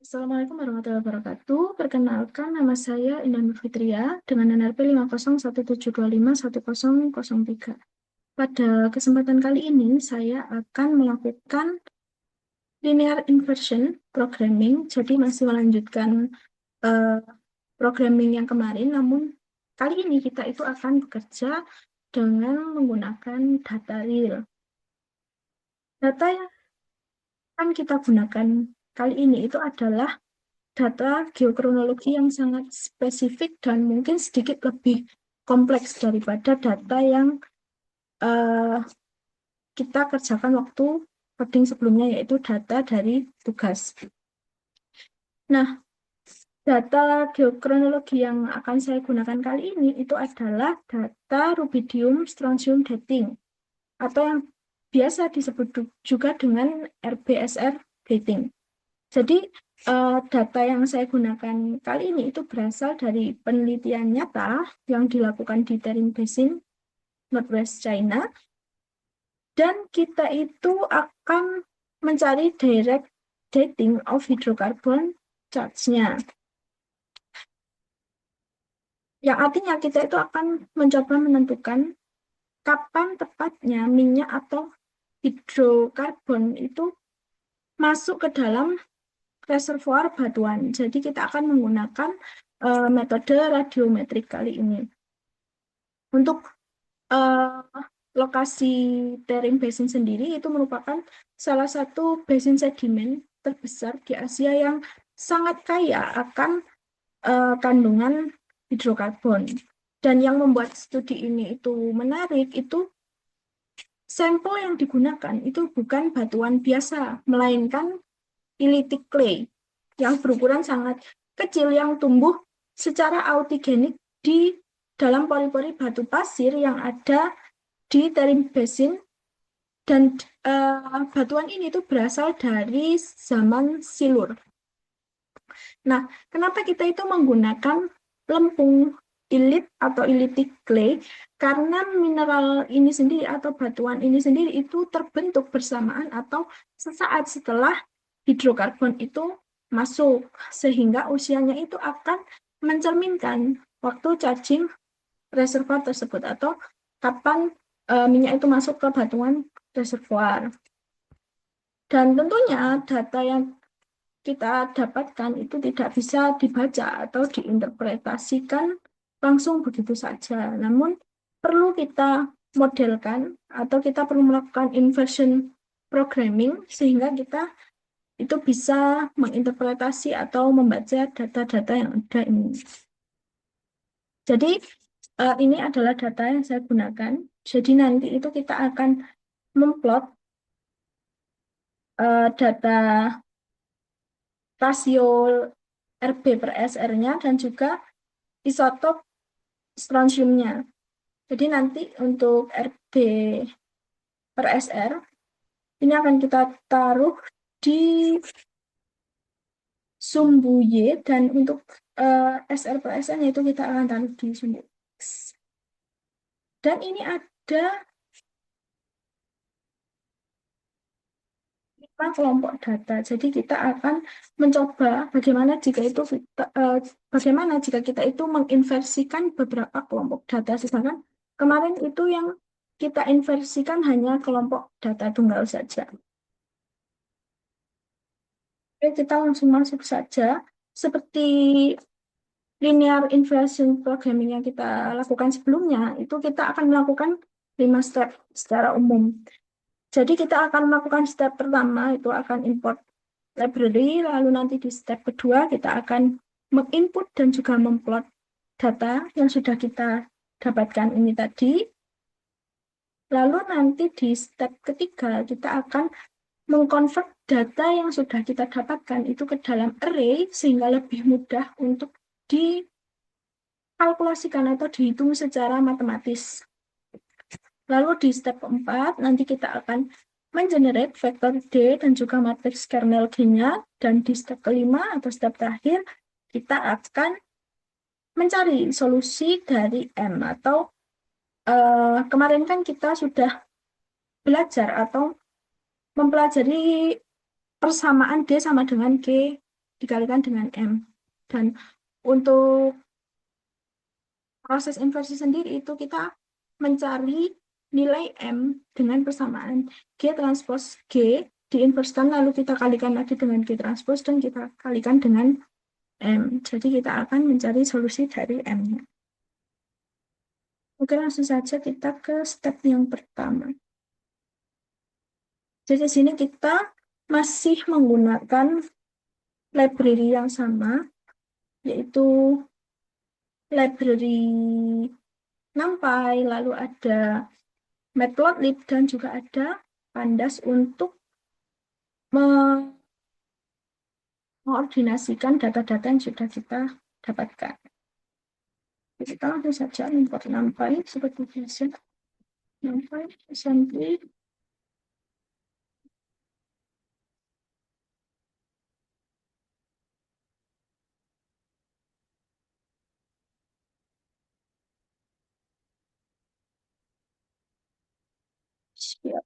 Assalamualaikum warahmatullahi wabarakatuh. Perkenalkan, nama saya Indah Nur Fitria dengan NRP 50172510003. Pada kesempatan kali ini, saya akan melakukan linear inversion programming, jadi masih melanjutkan eh, programming yang kemarin, namun kali ini kita itu akan bekerja dengan menggunakan data real. Data yang akan kita gunakan kali ini itu adalah data geokronologi yang sangat spesifik dan mungkin sedikit lebih kompleks daripada data yang eh, kita kerjakan waktu coding sebelumnya, yaitu data dari tugas. Nah, data geokronologi yang akan saya gunakan kali ini itu adalah data rubidium strontium dating atau yang biasa disebut juga dengan RBSR dating. Jadi, data yang saya gunakan kali ini itu berasal dari penelitian nyata yang dilakukan di Tarim Basin, Northwest China, dan kita itu akan mencari direct dating of hydrocarbon charge-nya. Yang artinya kita itu akan mencoba menentukan kapan tepatnya minyak atau hidrokarbon itu masuk ke dalam reservoir batuan. Jadi kita akan menggunakan metode radiometrik kali ini. Untuk uh, lokasi Tarim Basin sendiri itu merupakan salah satu basin sedimen terbesar di Asia yang sangat kaya akan kandungan hidrokarbon. Dan yang membuat studi ini itu menarik itu sampel yang digunakan itu bukan batuan biasa, melainkan ilitic clay yang berukuran sangat kecil yang tumbuh secara autogenik di dalam pori-pori batu pasir yang ada di Tarim Basin, dan batuan ini tuh berasal dari zaman Silur. Nah, kenapa kita itu menggunakan lempung ilit atau ilitic clay? Karena mineral ini sendiri atau batuan ini sendiri itu terbentuk bersamaan atau sesaat setelah hidrokarbon itu masuk, sehingga usianya itu akan mencerminkan waktu charging reservoir tersebut atau kapan minyak itu masuk ke batuan reservoir. Dan tentunya data yang kita dapatkan itu tidak bisa dibaca atau diinterpretasikan langsung begitu saja. Namun perlu kita modelkan atau kita perlu melakukan inversion programming sehingga kita itu bisa menginterpretasi atau membaca data-data yang ada ini. Jadi ini adalah data yang saya gunakan. Jadi nanti itu kita akan memplot data rasio Rb per SR-nya dan juga isotop strontiumnya. Jadi nanti untuk Rb per SR ini akan kita taruh di sumbu Y, dan untuk SR per SR-nya itu kita akan taruh di sumbu X. Dan ini ada 5 kelompok data. Jadi kita akan mencoba bagaimana jika kita itu menginversikan beberapa kelompok data. Sedangkan kemarin itu yang kita inversikan hanya kelompok data tunggal saja. Oke, kita langsung masuk saja. Seperti linear inversion programming yang kita lakukan sebelumnya, itu kita akan melakukan 5 step secara umum. Jadi kita akan melakukan step pertama, itu akan import library, lalu nanti di step kedua kita akan menginput dan juga memplot data yang sudah kita dapatkan ini tadi. Lalu nanti di step ketiga kita akan mengkonvert data yang sudah kita dapatkan itu ke dalam array sehingga lebih mudah untuk dikalkulasikan atau dihitung secara matematis. Lalu di step keempat nanti kita akan mengenerate vektor D dan juga matriks kernel G-nya, dan di step kelima atau step terakhir kita akan mencari solusi dari M atau kemarin kan kita sudah belajar atau mempelajari persamaan D sama dengan G dikalikan dengan M. Dan untuk proses inversi sendiri itu kita mencari nilai M dengan persamaan G transpose G diinverskan lalu kita kalikan lagi dengan G transpose dan kita kalikan dengan M. Jadi kita akan mencari solusi dari M-nya. Oke, langsung saja kita ke step yang pertama. Jadi di sini kita masih menggunakan library yang sama, yaitu library NumPy, lalu ada Matplotlib, dan juga ada Pandas untuk mengordinasikan data-data yang sudah kita dapatkan. Jadi kita langsung saja import NumPy seperti biasa. NumPy assembly. Siap.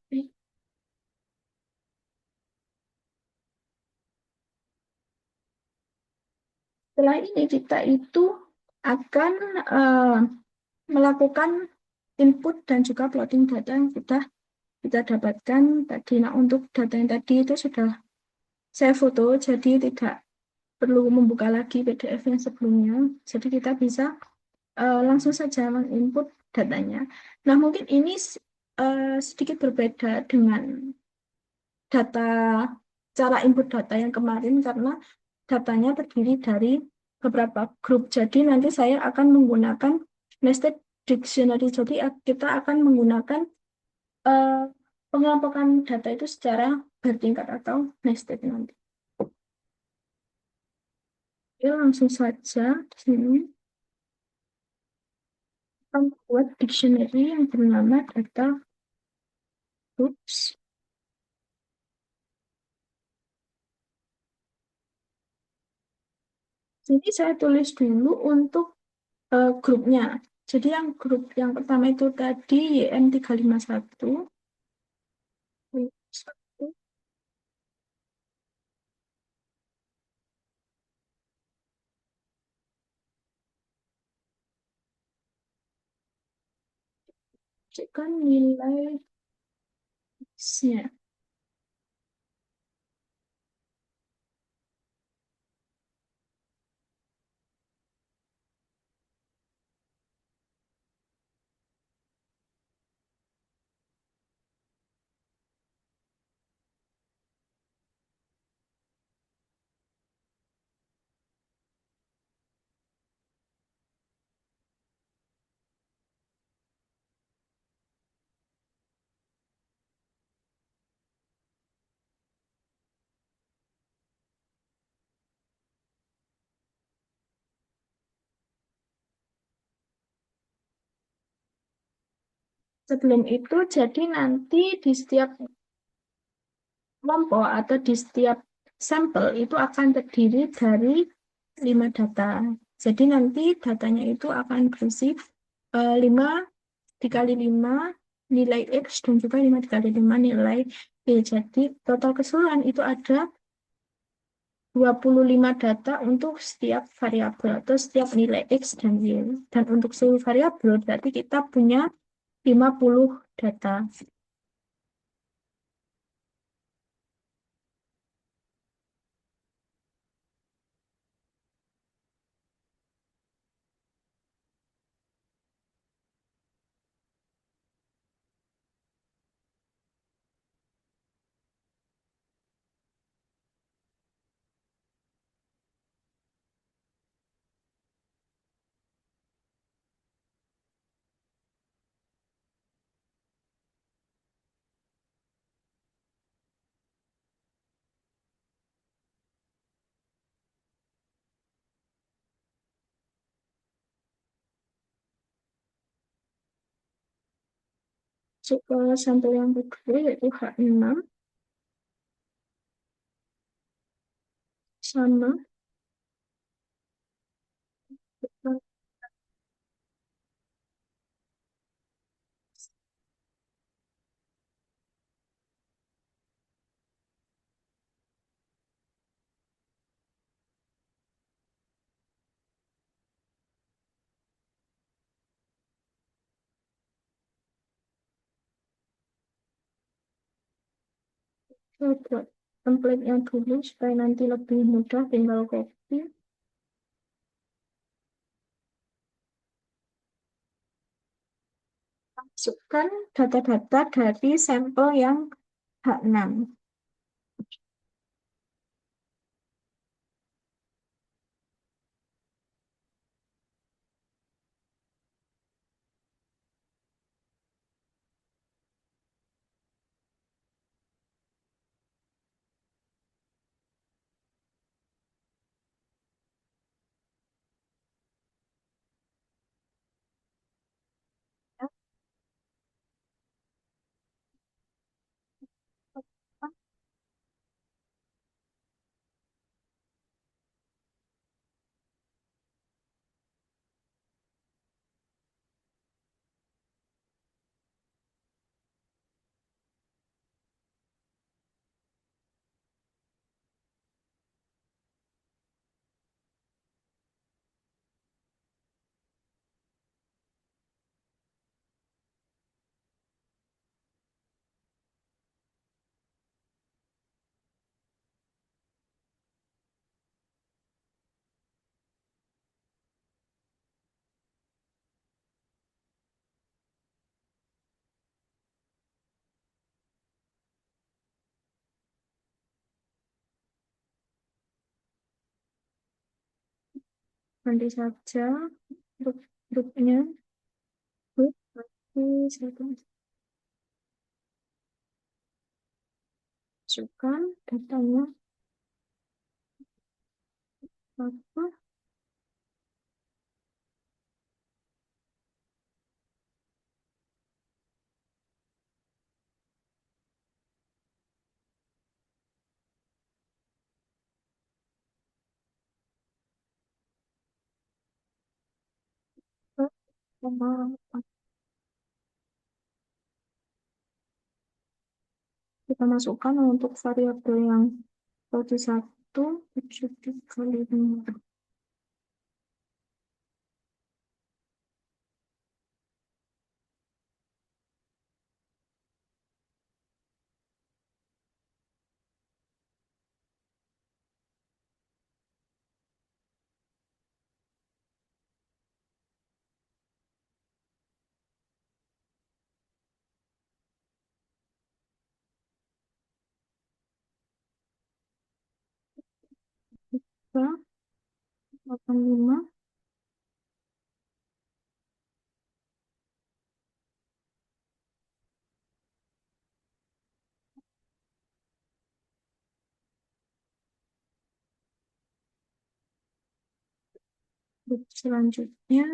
Setelah ini kita itu akan melakukan input dan juga plotting data yang sudah kita dapatkan tadi. Nah, untuk data yang tadi itu sudah saya foto, jadi tidak perlu membuka lagi PDF yang sebelumnya. Jadi kita bisa langsung saja menginput datanya. Nah, mungkin ini sedikit berbeda dengan data cara input data yang kemarin karena datanya terdiri dari beberapa grup. Jadi nanti saya akan menggunakan nested dictionary. Jadi kita akan menggunakan eh, pengelompokan data itu secara bertingkat atau nested nanti. Oke, langsung saja di sini kita membuat dictionary yang bernama data groups. Jadi saya tulis dulu untuk grupnya. Jadi yang grup yang pertama itu tadi YM351. Cekkan nilai X-nya. Sebelum itu, jadi nanti di setiap kelompok atau di setiap sampel itu akan terdiri dari 5 data. Jadi nanti datanya itu akan berisi 5 dikali 5 nilai X dan juga 5 dikali 5 nilai Y. Jadi total keseluruhan itu ada 25 data untuk setiap variabel atau setiap nilai X dan Y. Dan untuk seluruh variabel berarti kita punya 50 data. Ke sampel yang kedua yaitu H6 sama Saya buat template-nya dulu supaya nanti lebih mudah tinggal copy. Masukkan data-data dari sampel yang H6. Ganti saja untuk grupnya. Grup, nanti saya masukkan datanya apa. Sama kita masukkan untuk variabel yang roti 1, 7 kali 5. Kita 85. Grup selanjutnya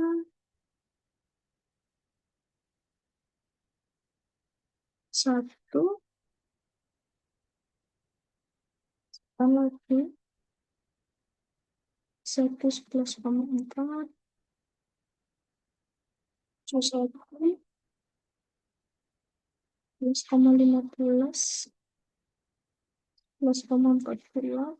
1 lagi 1 11,4 1 11,15 11,40.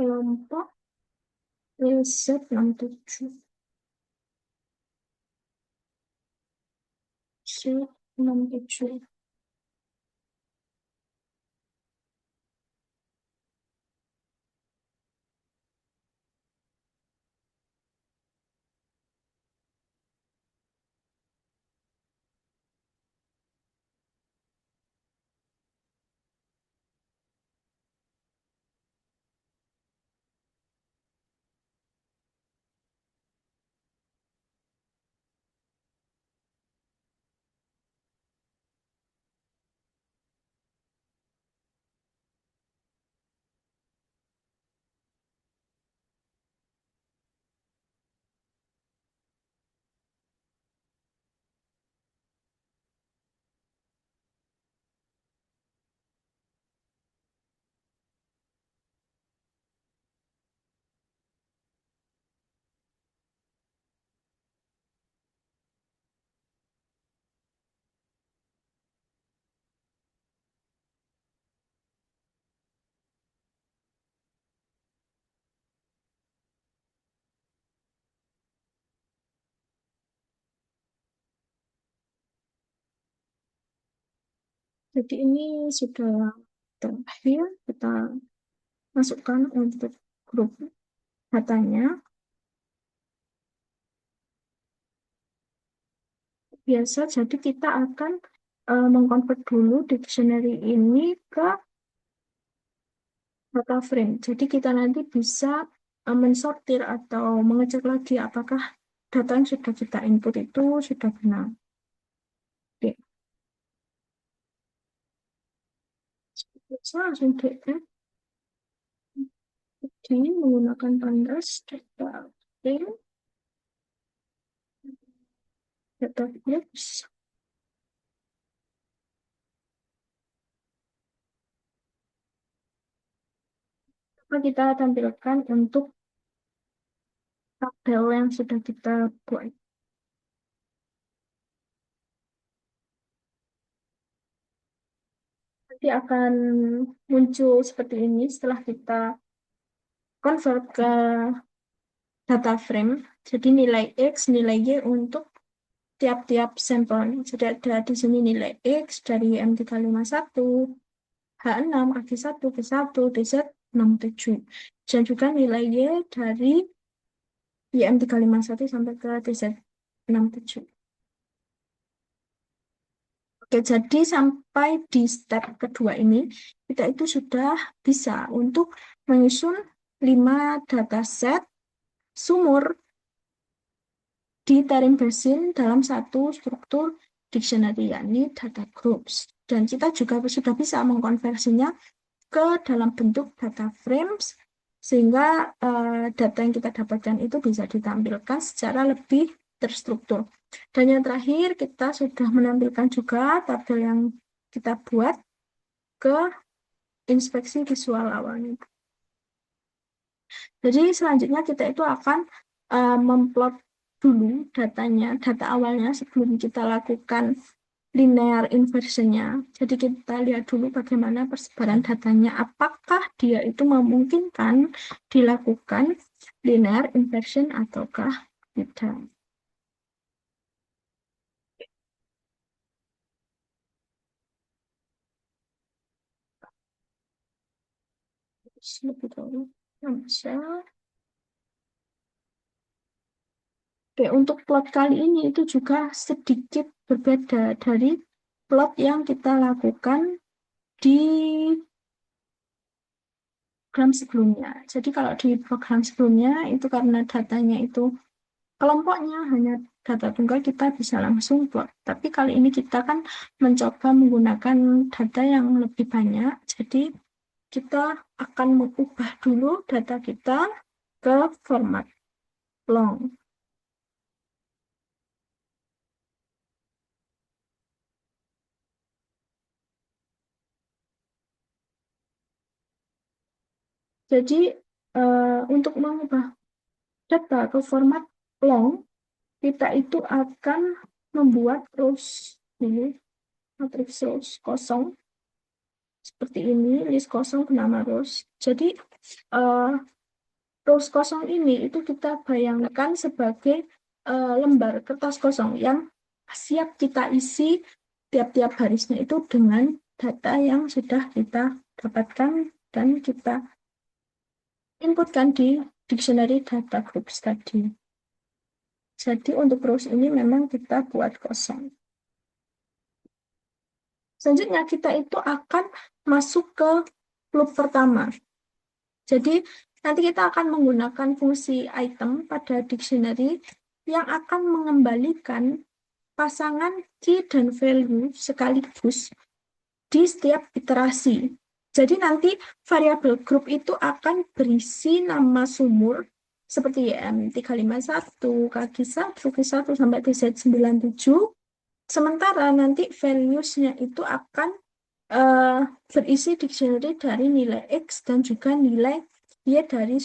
Kelompok LZ67. Z67. Jadi ini sudah terakhir kita masukkan untuk grup datanya. Biasa, jadi kita akan mengkonvert dulu dictionary ini ke data frame. Jadi kita nanti bisa mensortir atau mengecek lagi apakah data yang sudah kita input itu sudah benar. Oke, bisa langsung DM. Jadi menggunakan pandas data frame, data groups. Maka kita tampilkan untuk tabel yang sudah kita buat. Nanti akan muncul seperti ini setelah kita convert ke data frame. Jadi nilai X, nilai Y untuk tiap-tiap sampel. Jadi ada di sini nilai X dari M351, H6, AG1, G1, DZ67. Dan juga nilai Y dari YM351 sampai ke DZ67. Oke, jadi sampai di step kedua ini, kita itu sudah bisa untuk menyusun 5 dataset sumur di Tarim Basin dalam satu struktur dictionary, yakni data groups. Dan kita juga sudah bisa mengkonversinya ke dalam bentuk data frames, sehingga data yang kita dapatkan itu bisa ditampilkan secara lebih terstruktur. Dan yang terakhir, kita sudah menampilkan juga tabel yang kita buat ke inspeksi visual awalnya. Jadi selanjutnya kita itu akan memplot dulu datanya, data awalnya sebelum kita lakukan linear inversionnya. Jadi kita lihat dulu bagaimana persebaran datanya, apakah dia itu memungkinkan dilakukan linear inversion ataukah tidak. Lebih dulu. Bisa. Oke, untuk plot kali ini itu juga sedikit berbeda dari plot yang kita lakukan di program sebelumnya. Jadi kalau di program sebelumnya itu karena datanya itu kelompoknya hanya data tunggal, kita bisa langsung plot. Tapi kali ini kita kan mencoba menggunakan data yang lebih banyak. Jadi kita akan mengubah dulu data kita ke format long. Jadi untuk mengubah data ke format long, kita itu akan membuat rows dulu, matriks rows kosong seperti ini, list kosong bernama rows. Jadi uh, rows kosong ini itu kita bayangkan sebagai lembar kertas kosong yang siap kita isi tiap-tiap barisnya itu dengan data yang sudah kita dapatkan dan kita inputkan di dictionary data groups tadi. Jadi untuk rows ini memang kita buat kosong. Selanjutnya kita itu akan masuk ke loop pertama. Jadi nanti kita akan menggunakan fungsi item pada dictionary yang akan mengembalikan pasangan key dan value sekaligus di setiap iterasi. Jadi nanti variabel grup itu akan berisi nama sumur seperti YM351, KG1, Q1 sampai TZ97. Sementara nanti values-nya itu akan uh, berisi dictionary dari nilai X dan juga nilai Y dari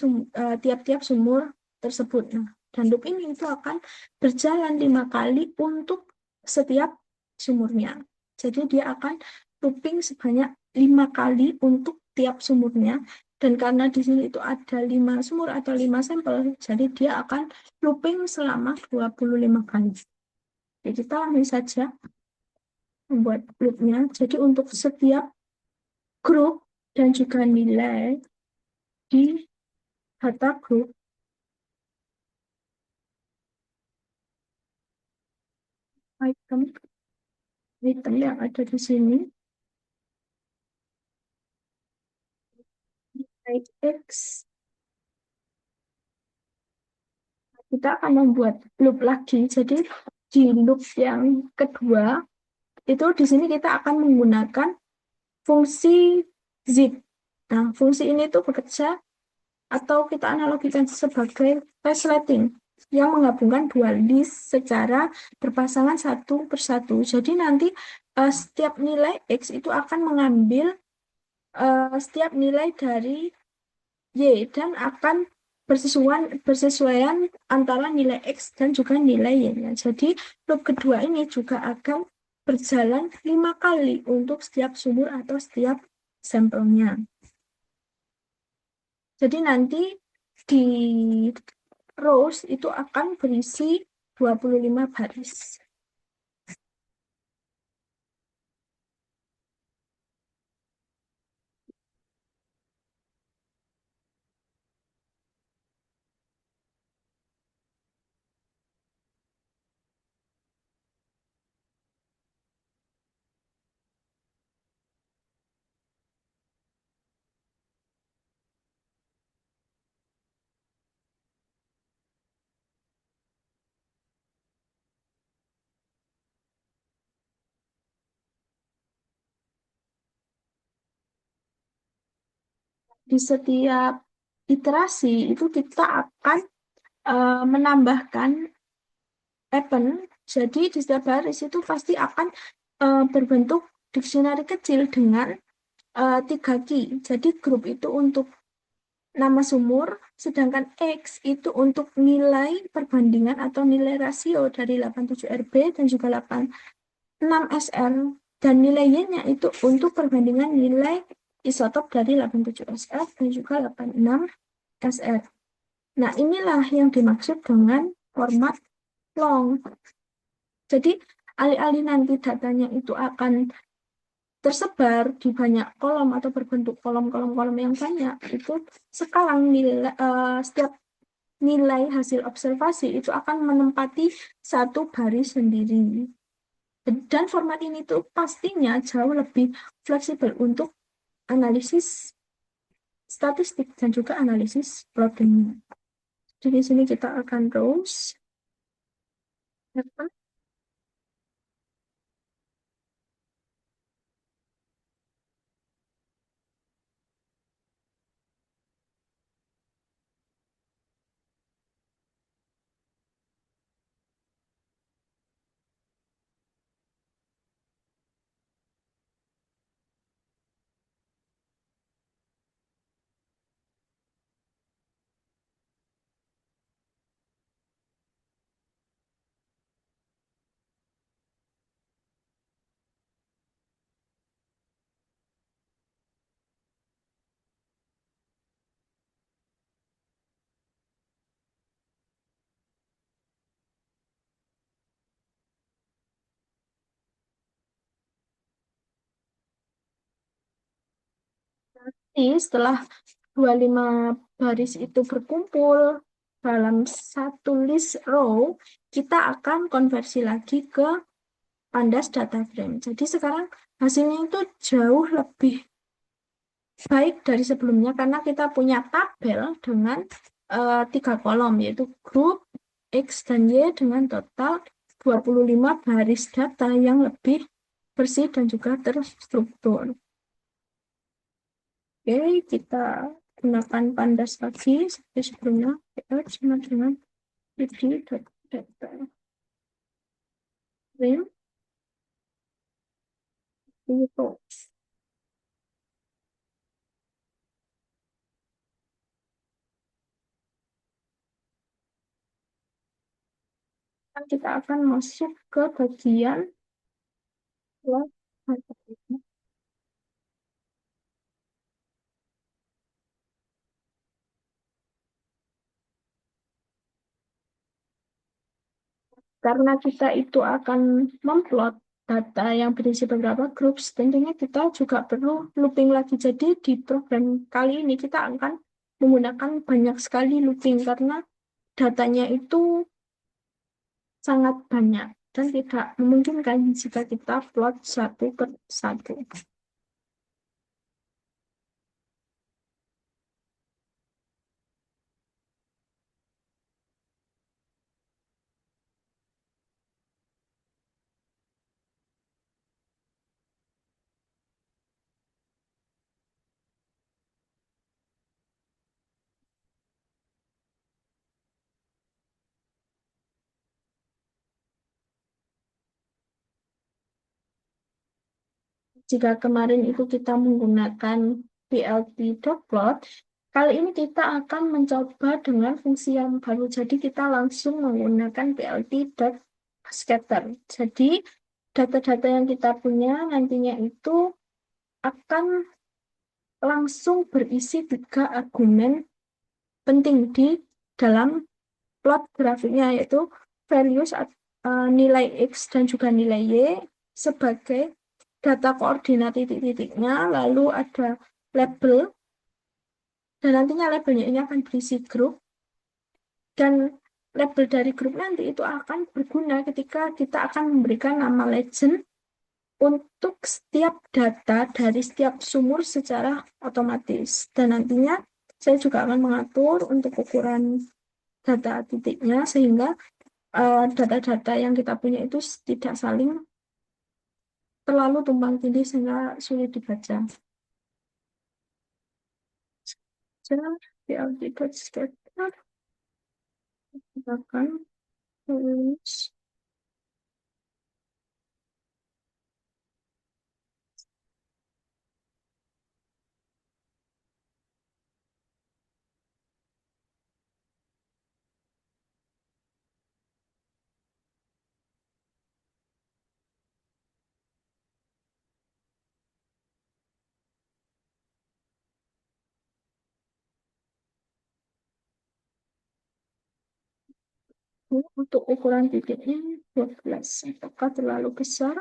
tiap-tiap sumur tersebut. Nah, dan loop ini itu akan berjalan 5 kali untuk setiap sumurnya. Jadi dia akan looping sebanyak 5 kali untuk tiap sumurnya. Dan karena di sini itu ada 5 sumur atau 5 sampel, jadi dia akan looping selama 25 kali. Jadi kita langsung saja membuat loopnya. Jadi untuk setiap grup dan juga nilai di data grup item item yang ada di sini, nilai X, kita akan membuat loop lagi. Jadi di loop yang kedua itu di sini kita akan menggunakan fungsi zip. Nah, fungsi ini tuh bekerja atau kita analogikan sebagai resleting yang menggabungkan dua list secara berpasangan satu persatu. Jadi nanti setiap nilai X itu akan mengambil setiap nilai dari Y dan akan bersesuaian antara nilai X dan juga nilai Y-nya. Jadi loop kedua ini juga akan berjalan 5 kali untuk setiap sumur atau setiap sampelnya. Jadi nanti di rows itu akan berisi 25 baris. Di setiap iterasi itu kita akan menambahkan event. Jadi di setiap baris itu pasti akan berbentuk dictionary kecil dengan 3 key. Jadi grup itu untuk nama sumur, sedangkan X itu untuk nilai perbandingan atau nilai rasio dari 87RB dan juga 86SR. Dan nilai Y-nya itu untuk perbandingan nilai isotop dari 87SF dan juga 86SR. Nah, inilah yang dimaksud dengan format long. Jadi, alih-alih nanti datanya itu akan tersebar di banyak kolom atau berbentuk kolom-kolom-kolom yang banyak, itu sekarang nilai, setiap nilai hasil observasi itu akan menempati satu baris sendiri. Dan format ini tuh pastinya jauh lebih fleksibel untuk analisis statistik dan juga analisis plotting. Jadi di sini kita akan terus setelah 25 baris itu berkumpul dalam satu list row, kita akan konversi lagi ke pandas data frame. Jadi sekarang hasilnya itu jauh lebih baik dari sebelumnya karena kita punya tabel dengan 3 kolom, yaitu grup X dan Y dengan total 25 baris data yang lebih bersih dan juga terstruktur. Oke, kita gunakan pandas lagi seperti sebelumnya. Kita sama dengan id.data frame itu. Kita akan masuk ke bagian web. Karena kita itu akan memplot data yang berisi beberapa grup, tentunya kita juga perlu looping lagi. Jadi di program kali ini kita akan menggunakan banyak sekali looping karena datanya itu sangat banyak dan tidak memungkinkan jika kita plot satu per satu. Jika kemarin itu kita menggunakan plt.plot, kali ini kita akan mencoba dengan fungsi yang baru. Jadi kita langsung menggunakan plt.scatter. Jadi data-data yang kita punya nantinya itu akan langsung berisi tiga argumen penting di dalam plot grafiknya, yaitu values nilai X dan juga nilai Y sebagai data koordinat titik-titiknya, lalu ada label, dan nantinya labelnya ini akan berisi grup, dan label dari grup nanti itu akan berguna ketika kita akan memberikan nama legend untuk setiap data dari setiap sumur secara otomatis. Dan nantinya saya juga akan mengatur untuk ukuran data titiknya sehingga data-data yang kita punya itu tidak saling terlalu tumpang tindih sehingga sulit dibaca. Jadi dialihkan scatter akan tulis untuk ukuran titiknya 12. Apakah terlalu besar?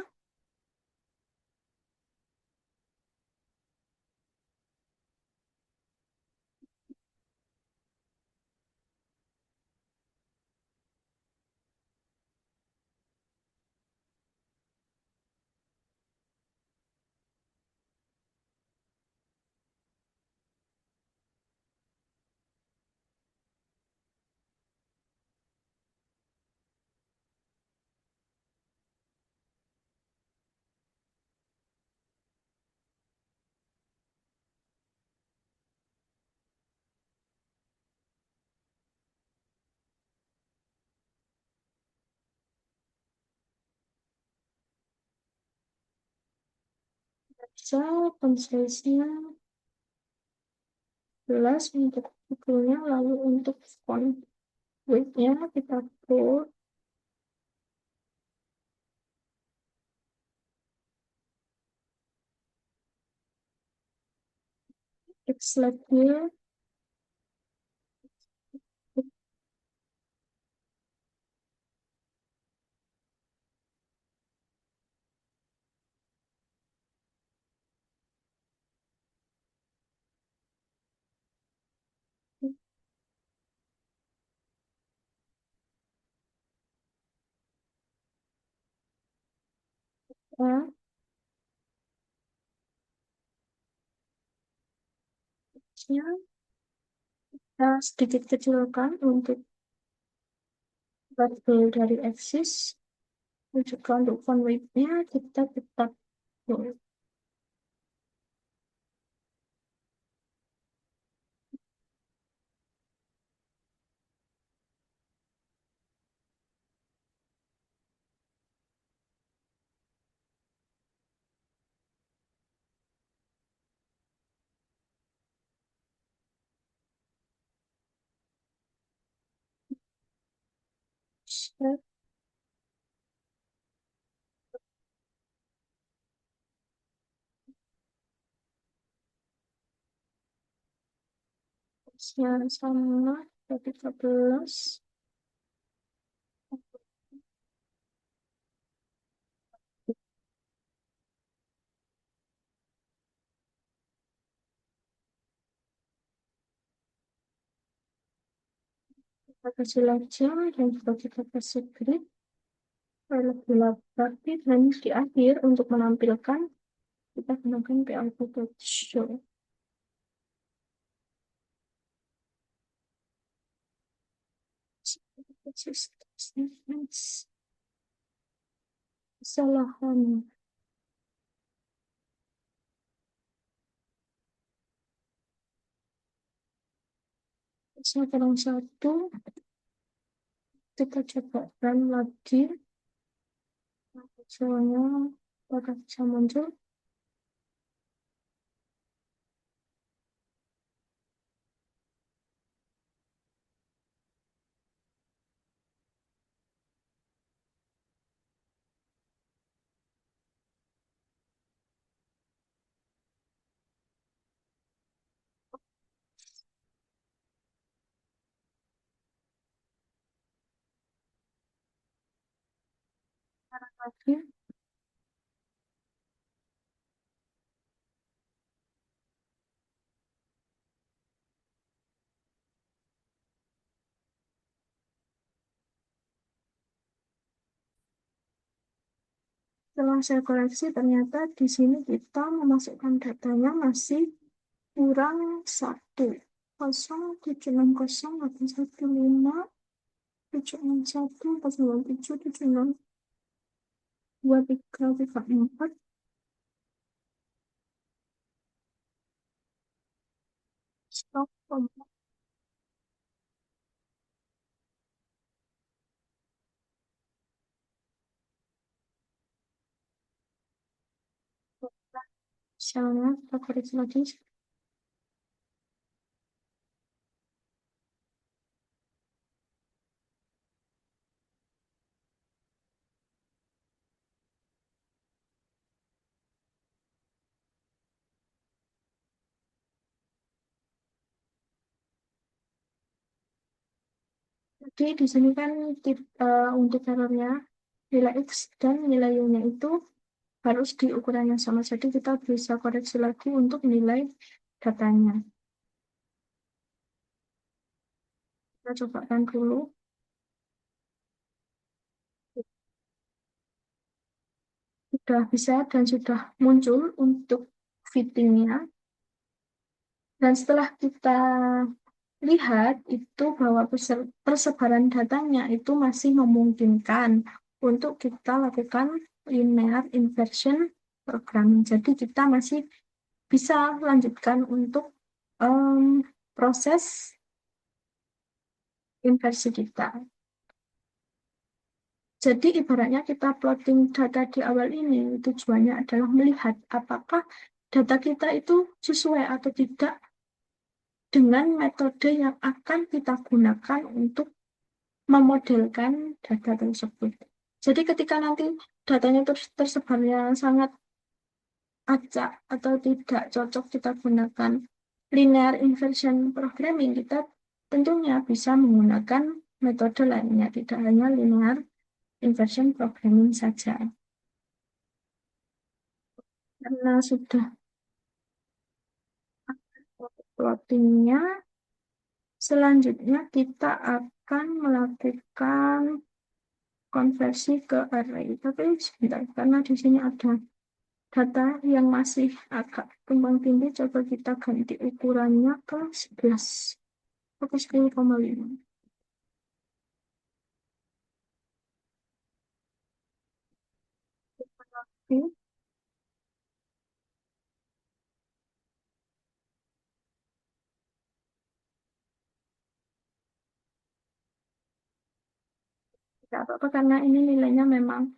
Bisa size-nya 11 untuk bukunya, lalu untuk font weight-nya kita put X lagi ya, nya kita sedikit kecilkan untuk label dari axis, dan juga untuk font weight-nya kita tetap bold. Size-nya sama 13. Kita kasih legend dan juga kita kasih grid lebih lagi, dan di akhir untuk menampilkan kita gunakan PL Photo Show. Kesalahan kurang satu, kita coba run lagi, soalnya apakah bisa muncul. Lagi setelah saya koreksi, ternyata di sini kita memasukkan datanya masih kurang satu, 0701815, stop. Misalnya kita koreksi lagi. Jadi di sini kan untuk errornya nilai X dan nilai Y-nya itu harus di ukuran yang sama. Jadi kita bisa koreksi lagi untuk nilai datanya. Kita coba kan dulu. Sudah bisa dan sudah muncul untuk fittingnya. Dan setelah kita lihat itu bahwa persebaran datanya itu masih memungkinkan untuk kita lakukan linear inversion programming. Jadi kita masih bisa lanjutkan untuk proses inversi kita. Jadi ibaratnya kita plotting data di awal ini tujuannya adalah melihat apakah data kita itu sesuai atau tidak dengan metode yang akan kita gunakan untuk memodelkan data tersebut. Jadi ketika nanti datanya tersebarnya sangat acak atau tidak cocok kita gunakan linear inversion programming, kita tentunya bisa menggunakan metode lainnya, tidak hanya linear inversion programming saja. Karena sudah plottingnya, selanjutnya kita akan melakukan konversi ke array. Tapi sebentar, karena di sini ada data yang masih agak tumpang tindih, coba kita ganti ukurannya ke 11, ke 10,5. Oke, tidak apa-apa karena ini nilainya memang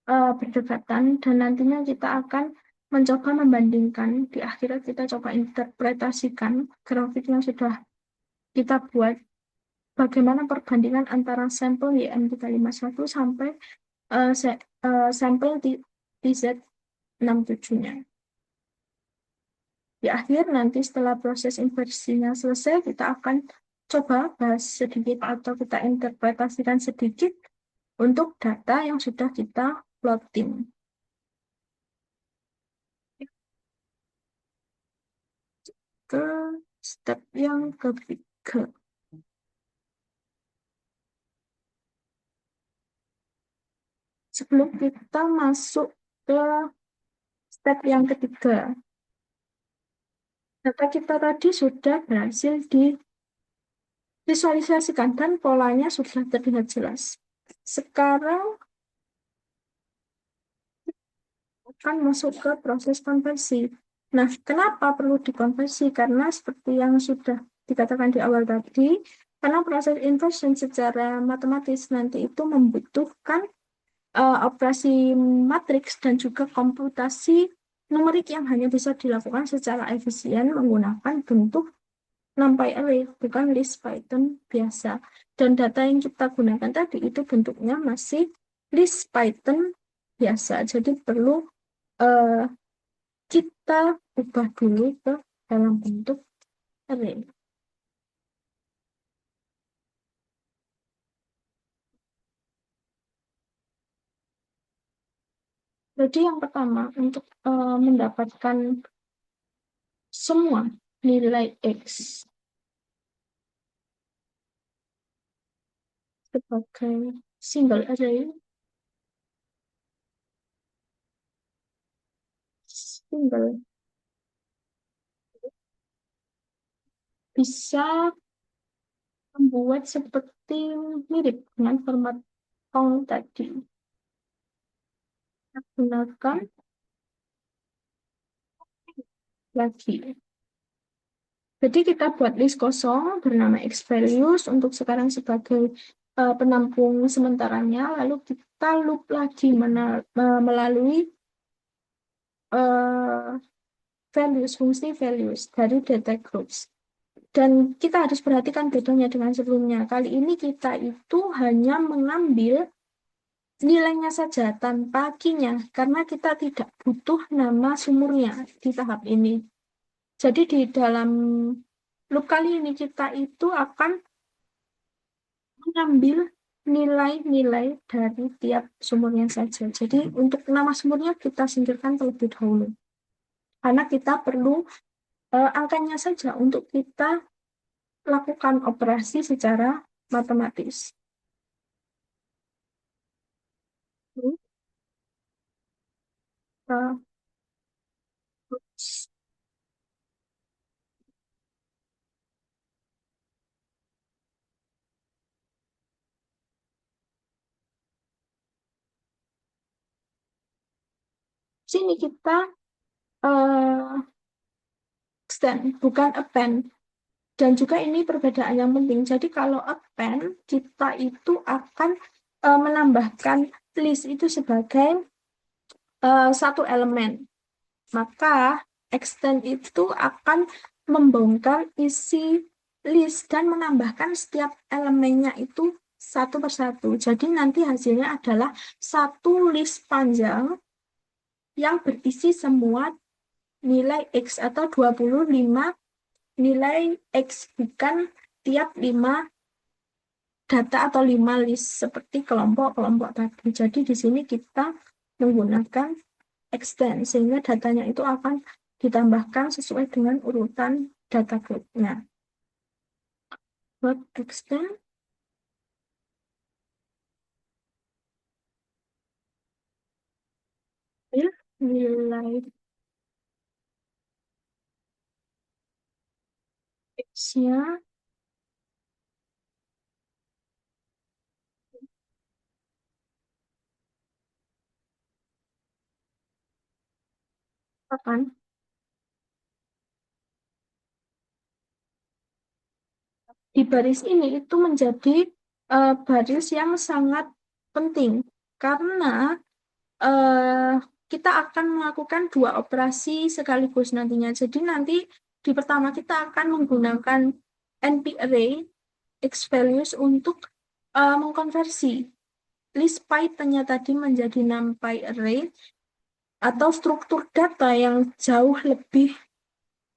berdekatan dan nantinya kita akan mencoba membandingkan. Di akhirat kita coba interpretasikan grafik yang sudah kita buat, bagaimana perbandingan antara sampel YM351 sampai sampel TZ67-nya. Di akhir nanti setelah proses inversinya selesai, kita akan coba bahas sedikit atau kita interpretasikan sedikit untuk data yang sudah kita plotting. Ke step yang ketiga. sebelum kita masuk ke step yang ketiga. Data kita tadi sudah berhasil divisualisasikan dan polanya sudah terlihat jelas. Sekarang akan masuk ke proses konversi. Nah, kenapa perlu dikonversi? Karena seperti yang sudah dikatakan di awal tadi, karena proses inversion secara matematis nanti itu membutuhkan operasi matriks dan juga komputasi numerik yang hanya bisa dilakukan secara efisien menggunakan bentuk NumPy array, bukan list Python biasa. Dan data yang kita gunakan tadi itu bentuknya masih list Python biasa. Jadi perlu eh, kita ubah dulu ke dalam bentuk array. Jadi yang pertama, untuk mendapatkan semua nilai X sebagai single array, single bisa membuat seperti mirip dengan format count tadi. Kita gunakan lagi. Jadi kita buat list kosong bernama X values untuk sekarang sebagai penampung sementaranya, lalu kita loop lagi melalui values, fungsi values dari data groups. Dan kita harus perhatikan bedanya dengan sebelumnya. Kali ini kita itu hanya mengambil nilainya saja tanpa key-nya, karena kita tidak butuh nama sumurnya di tahap ini. Jadi di dalam loop kali ini kita itu akan mengambil nilai-nilai dari tiap sumurnya saja. Jadi untuk nama sumurnya kita singkirkan terlebih dahulu. Karena kita perlu angkanya saja untuk kita lakukan operasi secara matematis. Nah, sini kita uh, extend, bukan append. Dan juga ini perbedaan yang penting. Jadi kalau append, kita itu akan menambahkan list itu sebagai satu elemen. Maka extend itu akan membongkar isi list dan menambahkan setiap elemennya itu satu persatu. Jadi nanti hasilnya adalah satu list panjang yang berisi semua nilai X atau 25 nilai X, bukan tiap 5 data atau 5 list seperti kelompok-kelompok tadi. Jadi di sini kita menggunakan extend sehingga datanya itu akan ditambahkan sesuai dengan urutan data group-nya. Buat extend, nilai X-nya akan di baris ini itu menjadi baris yang sangat penting karena eh, kita akan melakukan dua operasi sekaligus nantinya. Jadi nanti di pertama kita akan menggunakan NP array X values untuk mengkonversi list Python-nya tadi menjadi NumPy array atau struktur data yang jauh lebih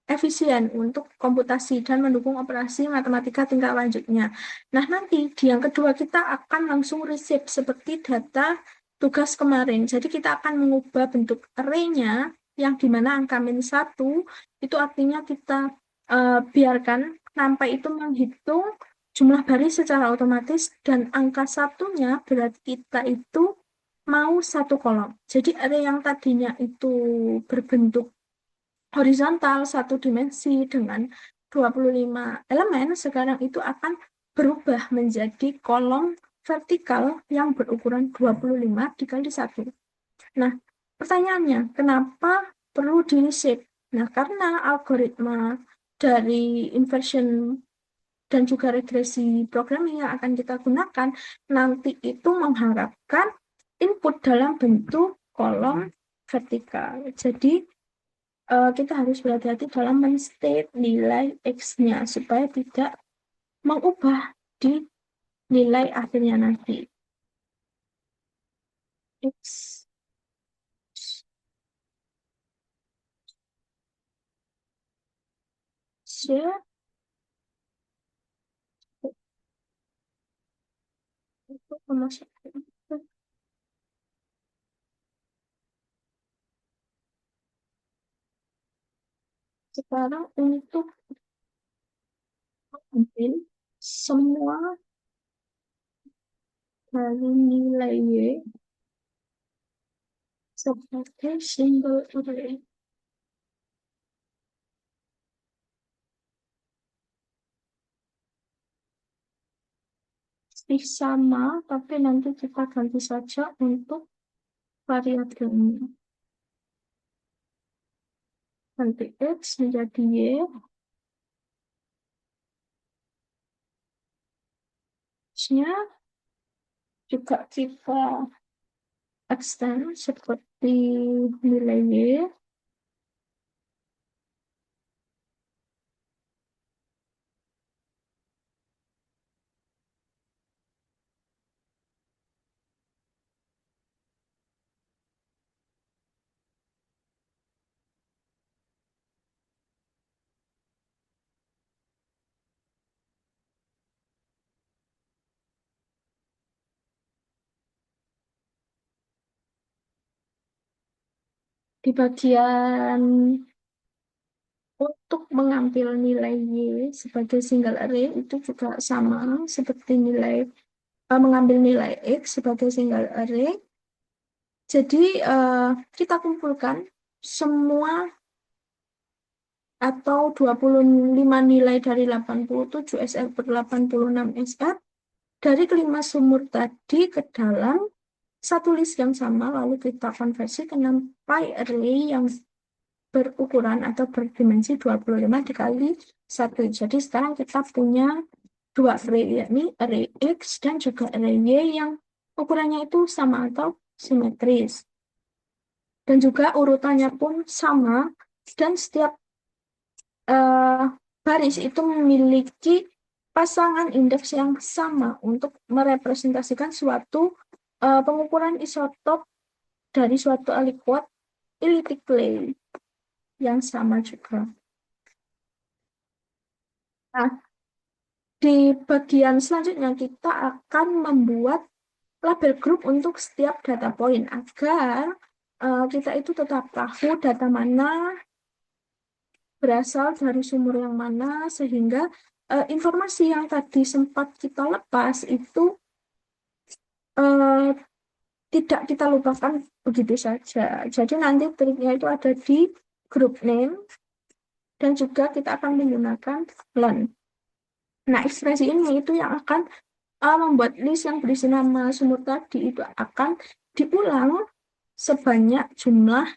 efisien untuk komputasi dan mendukung operasi matematika tingkat lanjutnya. Nah, nanti di yang kedua kita akan langsung receive seperti data tugas kemarin. Jadi kita akan mengubah bentuk array-nya yang dimana angka -1 itu artinya kita biarkan sampai itu menghitung jumlah baris secara otomatis dan angka satunya berarti kita itu mau satu kolom. Jadi array yang tadinya itu berbentuk horizontal satu dimensi dengan 25 elemen, sekarang itu akan berubah menjadi kolom vertikal yang berukuran 25 dikali satu. Nah, pertanyaannya, kenapa perlu di reshape? Nah, karena algoritma dari inversion dan juga regresi programming yang akan kita gunakan nanti itu mengharapkan input dalam bentuk kolom vertikal. Jadi kita harus berhati-hati dalam men-state nilai X-nya supaya tidak mengubah di nilai akhirnya nanti. X share itu memasukkan. Sekarang untuk ambil semua dari nilai Y sebagai single array. Masih sama, tapi nanti kita ganti saja untuk variabelnya. Ganti X menjadi Y, X-nya juga kita extend seperti nilai Y. Di bagian untuk mengambil nilai Y sebagai single array itu juga sama seperti mengambil nilai X sebagai single array. Jadi kita kumpulkan semua atau 25 nilai dari 87 SR per 86 SR dari kelima sumur tadi ke dalam satu list yang sama, lalu kita konversi ke NumPy array yang berukuran atau berdimensi 25 dikali 1. Jadi sekarang kita punya dua array, yakni array X dan juga array Y yang ukurannya itu sama atau simetris. Dan juga urutannya pun sama, dan setiap eh, baris itu memiliki pasangan indeks yang sama untuk merepresentasikan suatu pengukuran isotop dari suatu aliquot elliptic clay yang sama juga. Nah, di bagian selanjutnya kita akan membuat label grup untuk setiap data point agar kita itu tetap tahu data mana berasal dari sumber yang mana, sehingga informasi yang tadi sempat kita lepas itu eh, tidak kita lupakan begitu saja. Jadi nanti triknya itu ada di group name dan juga kita akan menggunakan learn. Nah, ekspresi ini itu yang akan membuat list yang berisi nama sumur tadi itu akan diulang sebanyak jumlah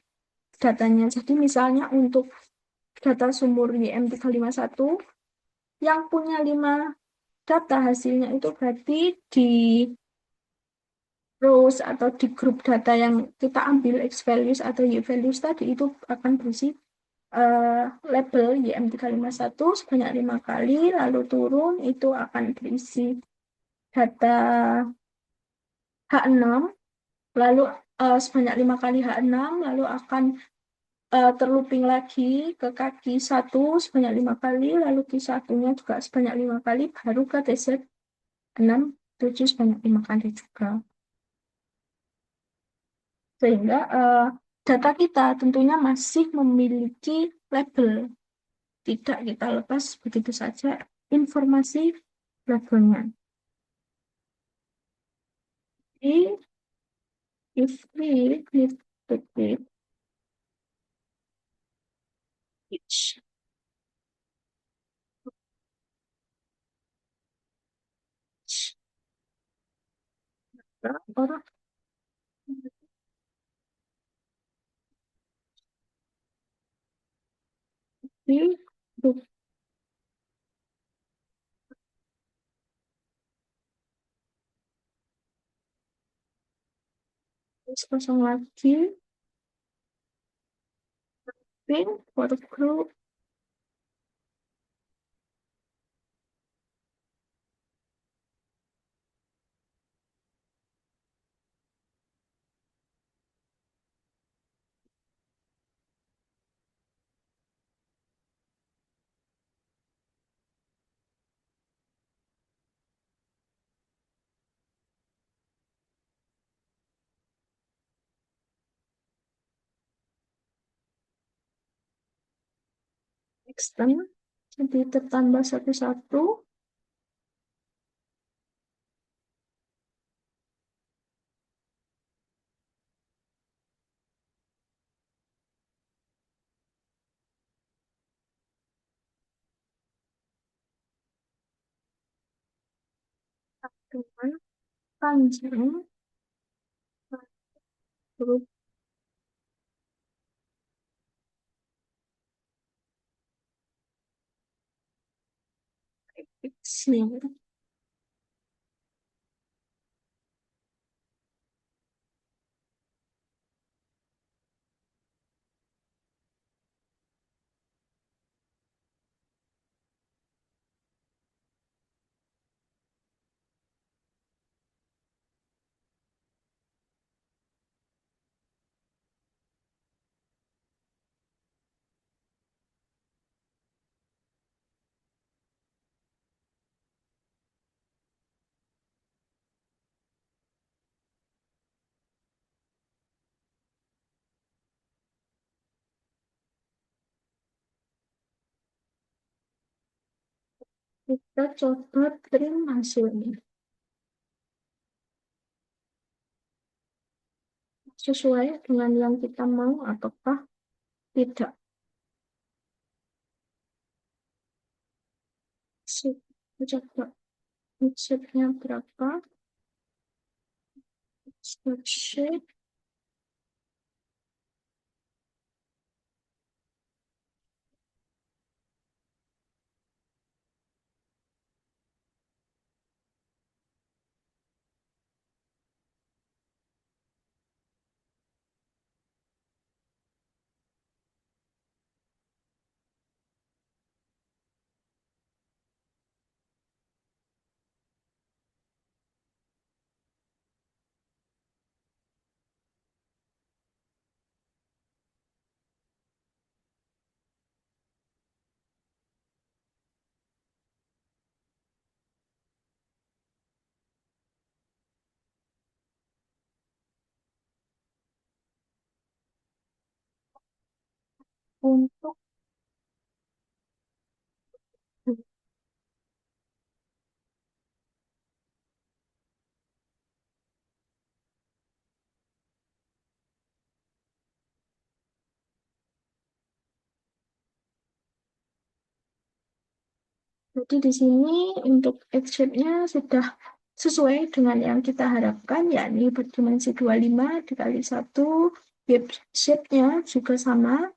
datanya. Jadi misalnya untuk data sumur YM351 yang punya 5 data, hasilnya itu berarti di rows atau di grup data yang kita ambil X values atau Y values tadi itu akan berisi label YM351 sebanyak 5 kali, lalu turun itu akan berisi data H6, lalu sebanyak 5 kali H6, lalu akan terlooping lagi ke kaki 1 sebanyak 5 kali, lalu Q1-nya juga sebanyak 5 kali, baru ke TZ6 7 sebanyak 5 kali juga. Sehingga data kita tentunya masih memiliki label. Tidak kita lepas begitu saja informasi labelnya. Jadi if we need to keep each or we do kosong lagi pin for group extend jadi tertambah satu-satu dengan panjang huruf X-nya. Kita coba print hasilnya sesuai dengan yang kita mau ataukah tidak. Kita coba shape-nya berapa, step shape. Untuk jadi di sini untuk X shape-nya sudah sesuai dengan yang kita harapkan, yakni berdimensi 25 dikali 1. Shape shape-nya juga sama,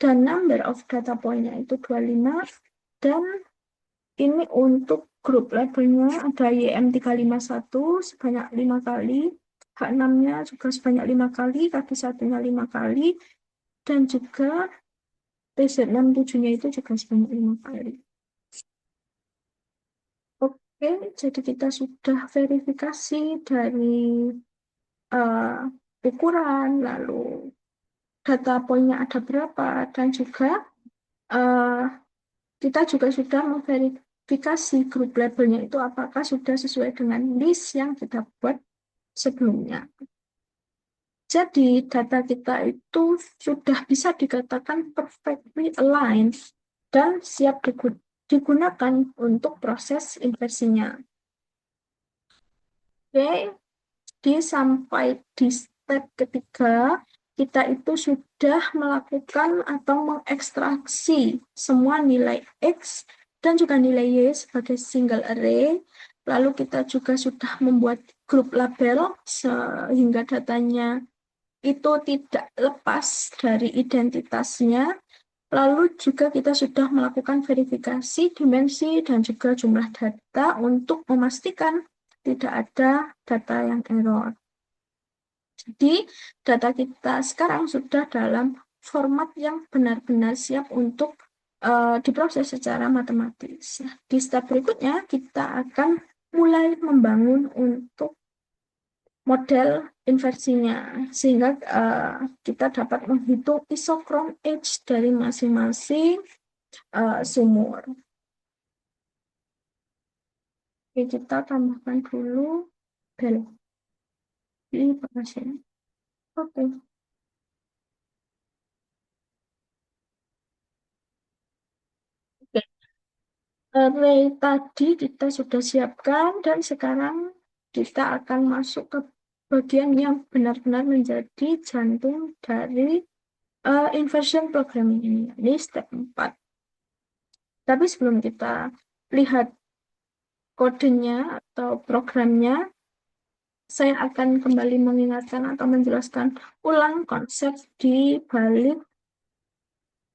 dan number of data point-nya itu 25. Dan ini untuk grup labelnya ada YM351 sebanyak 5 kali, H6-nya juga sebanyak 5 kali, kaki satunya 5 kali, dan juga TZ67-nya itu juga sebanyak 5 kali. Oke, jadi kita sudah verifikasi dari uh, ukuran, lalu data poinnya ada berapa, dan juga uh, kita juga sudah memverifikasi grup labelnya itu apakah sudah sesuai dengan list yang kita buat sebelumnya. Jadi data kita itu sudah bisa dikatakan perfectly aligned dan siap digunakan untuk proses inversinya. Oke, sampai di step ketiga, kita itu sudah melakukan atau mengekstraksi semua nilai X dan juga nilai Y sebagai single array. Lalu kita juga sudah membuat grup label sehingga datanya itu tidak lepas dari identitasnya. Lalu juga kita sudah melakukan verifikasi dimensi dan juga jumlah data untuk memastikan tidak ada data yang error. Jadi data kita sekarang sudah dalam format yang benar-benar siap untuk diproses secara matematis. Nah, di step berikutnya kita akan mulai membangun untuk model inversinya sehingga kita dapat menghitung isokron H dari masing-masing sumur. Oke, kita tambahkan dulu bel di bekasnya. Oke. Oke. Array tadi kita sudah siapkan dan sekarang kita akan masuk ke bagian yang benar-benar menjadi jantung dari inversion programming ini. Ini step 4. Tapi sebelum kita lihat kodenya atau programnya, saya akan kembali mengingatkan atau menjelaskan ulang konsep di balik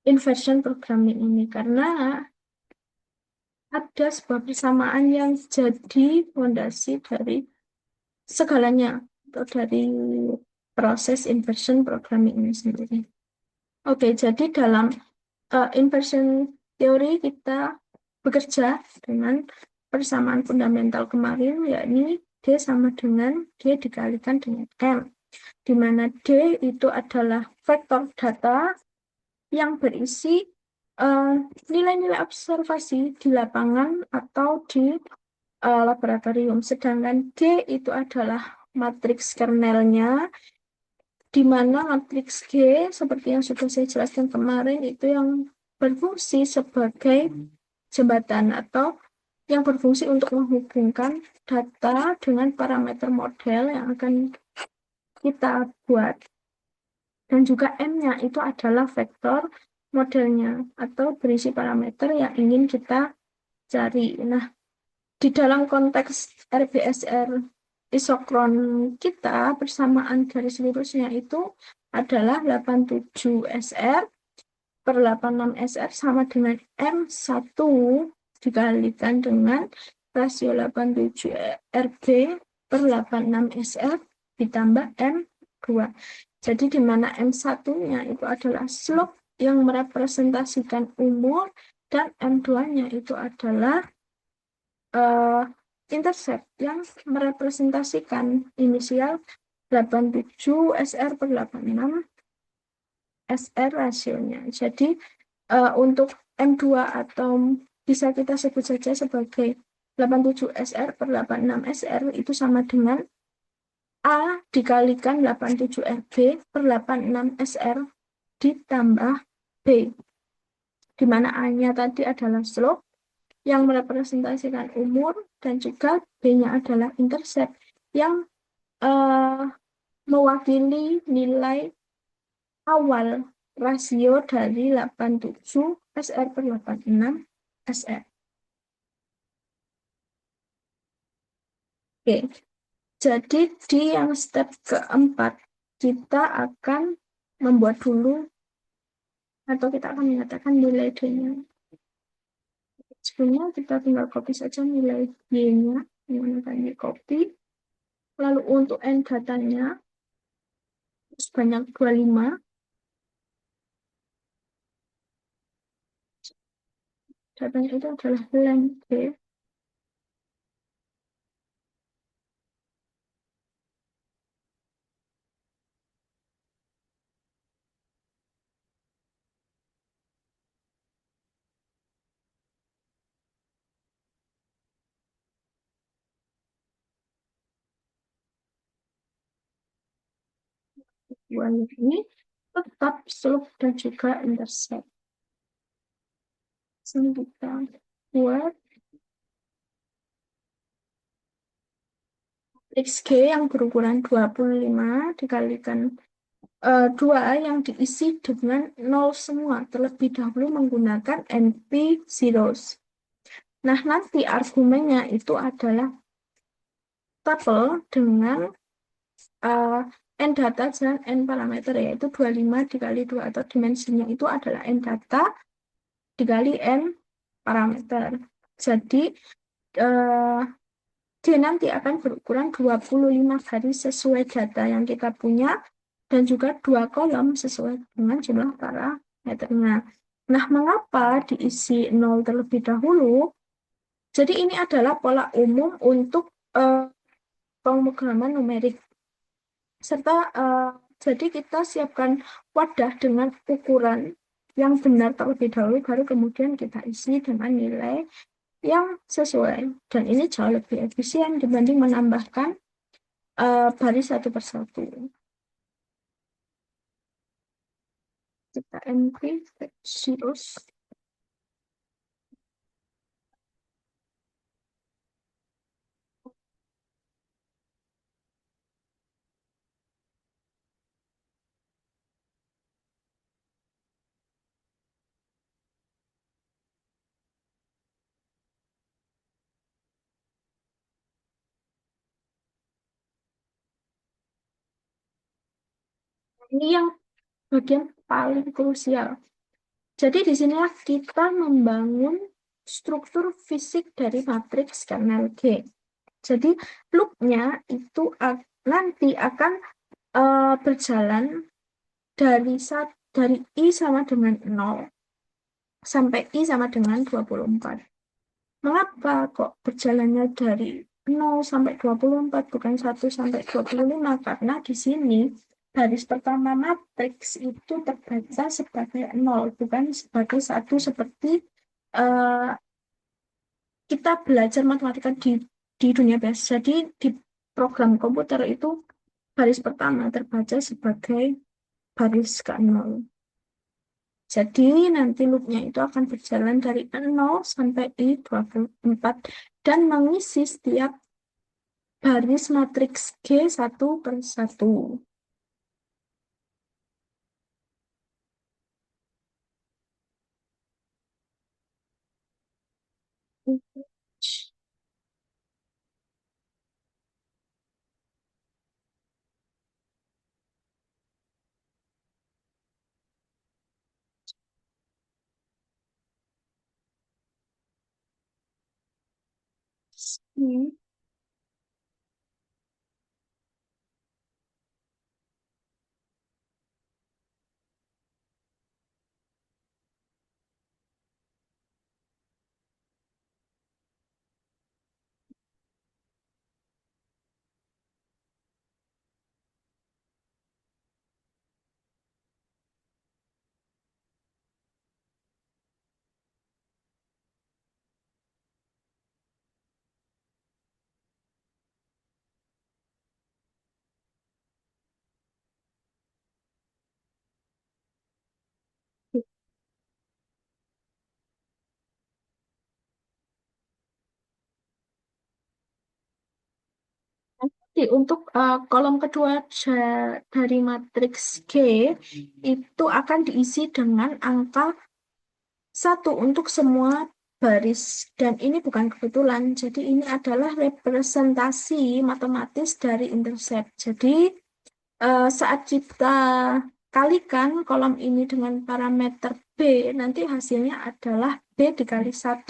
inversion programming ini karena ada sebuah persamaan yang jadi fondasi dari segalanya atau dari proses inversion programming ini sendiri. Oke, jadi dalam inversion teori kita bekerja dengan persamaan fundamental kemarin, yakni D sama dengan D dikalikan dengan M, di mana D itu adalah vektor data yang berisi nilai-nilai observasi di lapangan atau di laboratorium. Sedangkan G itu adalah matriks kernelnya, di mana matriks G, seperti yang sudah saya jelaskan kemarin, itu yang berfungsi sebagai jembatan atau yang berfungsi untuk menghubungkan data dengan parameter model yang akan kita buat. Dan juga M-nya itu adalah vektor modelnya atau berisi parameter yang ingin kita cari. Nah, di dalam konteks RBSR isokron kita, persamaan garis lurusnya itu adalah 87 SR per 86 SR sama dengan M1 dikalikan dengan rasio 87 RB per 86 SR ditambah M2. Jadi di mana M1-nya itu adalah slope yang merepresentasikan umur dan M2-nya itu adalah intercept yang merepresentasikan inisial 87 SR per 86 SR rasionya. Jadi untuk M2 atau bisa kita sebut saja sebagai 87 SR per 86 SR itu sama dengan A dikalikan 87 RB per 86 SR ditambah B, di mana A-nya tadi adalah slope yang merepresentasikan umur dan juga B-nya adalah intercept yang mewakili nilai awal rasio dari 87 SR per 86 SR. Oke, jadi di yang step keempat kita akan membuat dulu atau kita akan menyatakan nilai D-nya. Sebelumnya kita tinggal copy saja nilai Y-nya, menggunakan copy. Lalu untuk N datanya sebanyak 25. Datanya itu adalah length D. Ini tetap slope dan juga intercept. Sini kita buat XG yang berukuran 25 dikalikan 2 yang diisi dengan nol semua terlebih dahulu menggunakan NP zeros. Nah, nanti argumennya itu adalah tabel dengan uh, n data dan n parameter, yaitu 25 dikali 2 atau dimensinya itu adalah n data dikali n parameter. Jadi uh, D nanti akan berukuran 25 garis sesuai data yang kita punya dan juga 2 kolom sesuai dengan jumlah parameternya. Nah, mengapa diisi 0 terlebih dahulu? Jadi ini adalah pola umum untuk pemrograman numerik. Serta jadi kita siapkan wadah dengan ukuran yang benar terlebih dahulu, baru kemudian kita isi dengan nilai yang sesuai. Dan ini jauh lebih efisien dibanding menambahkan baris satu persatu. Kita entry zeros. Ini yang bagian paling krusial. Jadi di sinilah kita membangun struktur fisik dari matriks kernel G. Jadi loopnya itu nanti akan berjalan dari I sama dengan 0 sampai I sama dengan 24. Mengapa kok berjalannya dari 0 sampai 24 bukan 1 sampai 25? Karena di sini baris pertama matriks itu terbaca sebagai 0, bukan sebagai 1 seperti uh, kita belajar matematika di dunia biasa. Jadi di program komputer itu baris pertama terbaca sebagai baris ke-0. Jadi nanti loopnya itu akan berjalan dari 0 sampai I24 dan mengisi setiap baris matriks G satu per satu. Hmm. Jadi untuk kolom kedua dari matriks G itu akan diisi dengan angka 1 untuk semua baris. Dan ini bukan kebetulan, jadi ini adalah representasi matematis dari intercept. Jadi saat kita kalikan kolom ini dengan parameter B, nanti hasilnya adalah B dikali 1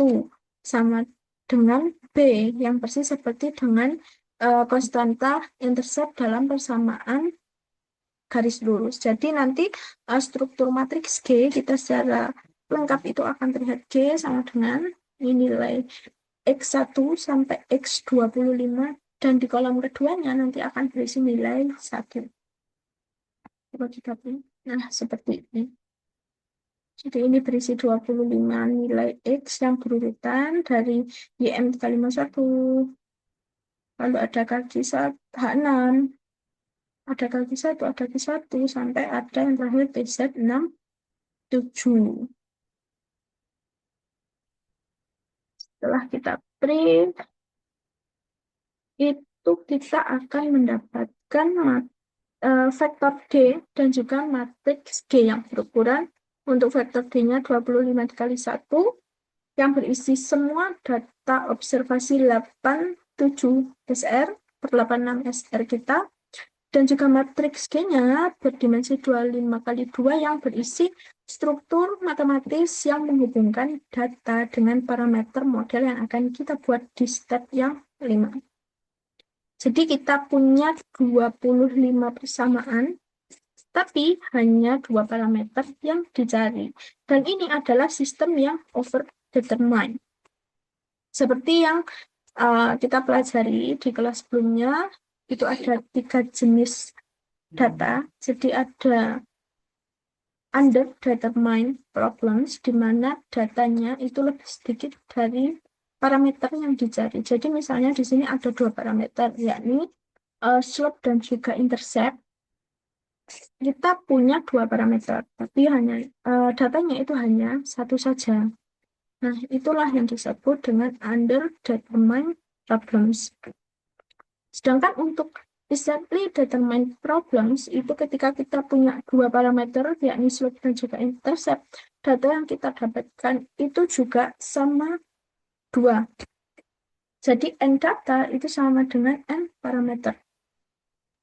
sama dengan B yang persis seperti dengan konstanta intercept dalam persamaan garis lurus. Jadi nanti struktur matriks G kita secara lengkap itu akan terlihat G sama dengan nilai X1 sampai X25 dan di kolom keduanya nanti akan berisi nilai 1. Coba kita pilih. Nah, seperti ini. Jadi ini berisi 25 nilai X yang berurutan dari YM 351. Lalu ada kaki H6, ada kaki 1, ada kaki 1, sampai ada yang terakhir PZ67. Setelah kita print, itu itu kita akan mendapatkan vektor D dan juga matriks G yang berukuran untuk vektor D-nya 25 dikali 1 yang berisi semua data observasi 87 SR per 86 SR kita, dan juga matriks G-nya berdimensi 25 kali 2 yang berisi struktur matematis yang menghubungkan data dengan parameter model yang akan kita buat di step yang 5. Jadi kita punya 25 persamaan, tapi hanya 2 parameter yang dicari. Dan ini adalah sistem yang overdetermined. Seperti yang kita pelajari di kelas sebelumnya, itu ada 3 jenis data. Jadi ada underdetermined problems, di mana datanya itu lebih sedikit dari parameter yang dicari. Jadi misalnya di sini ada 2 parameter, yakni slope dan juga intercept. Kita punya 2 parameter, tapi hanya datanya itu hanya satu saja. Nah, itulah yang disebut dengan underdetermined problems. Sedangkan untuk exactly determined problems itu ketika kita punya 2 parameter, yakni slope dan juga intercept, data yang kita dapatkan itu juga sama 2. Jadi N data itu sama dengan N parameter.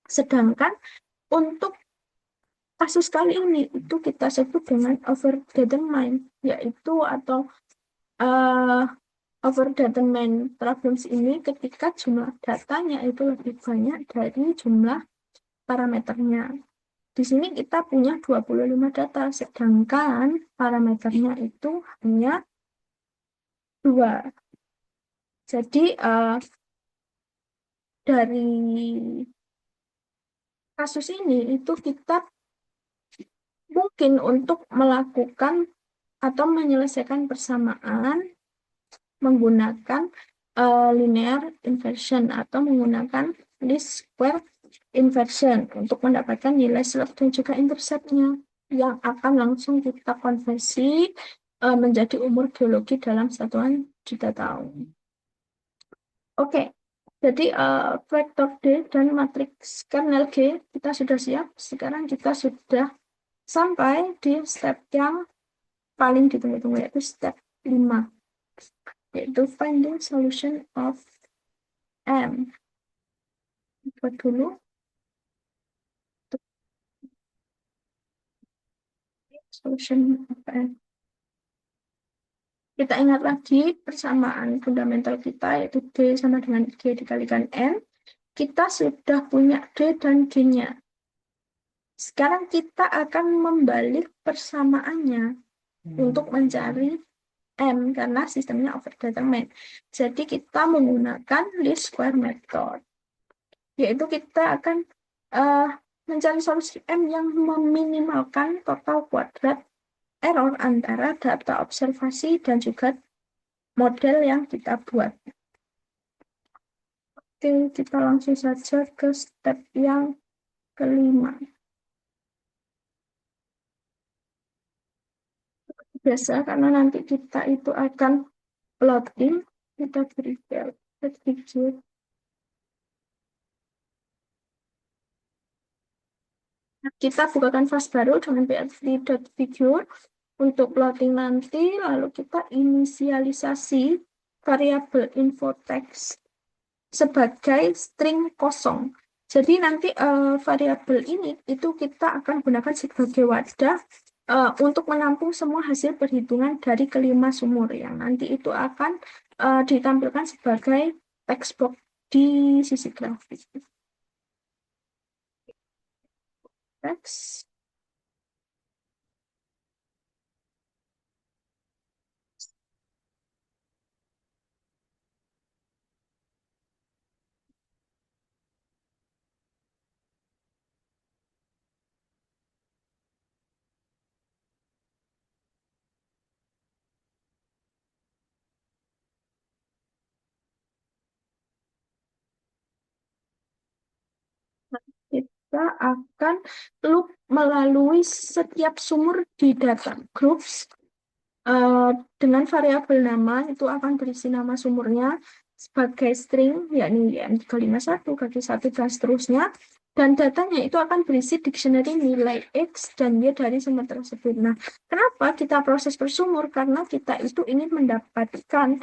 Sedangkan untuk kasus kali ini itu kita sebut dengan overdetermined, yaitu atau overdetermined problems ini ketika jumlah datanya itu lebih banyak dari jumlah parameternya. Di sini kita punya 25 data, sedangkan parameternya itu hanya 2. Jadi dari kasus ini itu kita mungkin untuk melakukan atau menyelesaikan persamaan menggunakan linear inversion atau menggunakan least square inversion untuk mendapatkan nilai slope dan juga interceptnya yang akan langsung kita konversi menjadi umur geologi dalam satuan juta tahun. Oke, jadi vektor D dan matriks kernel G kita sudah siap. Sekarang kita sudah sampai di step yang paling ditunggu-tunggu, yaitu step 5, yaitu finding solution of M. Buat dulu solution of M. Kita ingat lagi persamaan fundamental kita, yaitu D sama dengan G dikalikan N. Kita sudah punya D dan G-nya. Sekarang kita akan membalik persamaannya untuk mencari M, karena sistemnya overdetermined. Jadi kita menggunakan least square method, yaitu kita akan mencari solusi M yang meminimalkan total kuadrat error antara data observasi dan juga model yang kita buat. Oke, kita langsung saja ke step yang kelima. Biasa karena nanti kita itu akan plotting, kita beri figure. Kita bukakan file baru dengan plt.figure untuk plotting nanti, lalu kita inisialisasi variabel info text sebagai string kosong. Jadi nanti variabel ini itu kita akan gunakan sebagai wadah untuk menampung semua hasil perhitungan dari kelima sumur yang nanti itu akan ditampilkan sebagai text box di sisi grafis. Text. Kita akan loop melalui setiap sumur di data groups dengan variabel nama, itu akan berisi nama sumurnya, sebagai string, yakni YN351, kaki satu, dan seterusnya. Dan datanya itu akan berisi dictionary nilai X dan Y dari sumber tersebut. Nah, kenapa kita proses bersumur? Karena kita itu ingin mendapatkan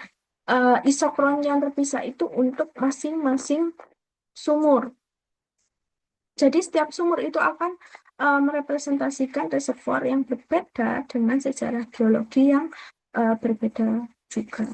isokron yang terpisah itu untuk masing-masing sumur. Jadi setiap sumur itu akan merepresentasikan reservoir yang berbeda dengan sejarah geologi yang berbeda juga.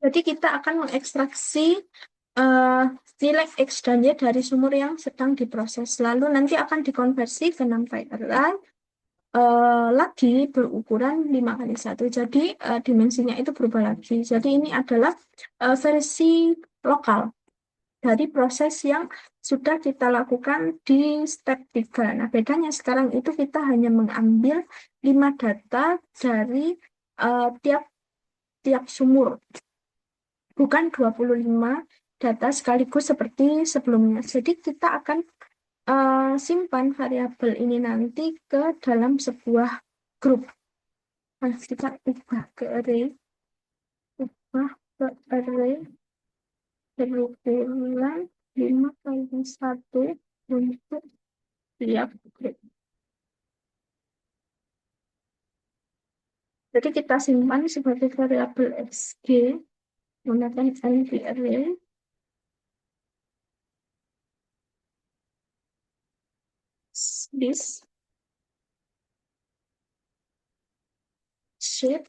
Jadi kita akan mengekstraksi eh, nilai X dan Y dari sumur yang sedang diproses. Lalu nanti akan dikonversi ke NumPy array lagi berukuran 5 kali 1. Jadi dimensinya itu berubah lagi. Jadi ini adalah versi lokal dari proses yang sudah kita lakukan di step 3. Nah, bedanya sekarang itu kita hanya mengambil 5 data dari tiap tiap sumur, bukan 25 data sekaligus seperti sebelumnya. Jadi kita akan simpan variabel ini nanti ke dalam sebuah grup. Nah, kita ubah ke array, ubah ke array berukuran 5 kali 1 untuk tiap grup. Jadi kita simpan sebagai variabel xg menggunakan np array this shape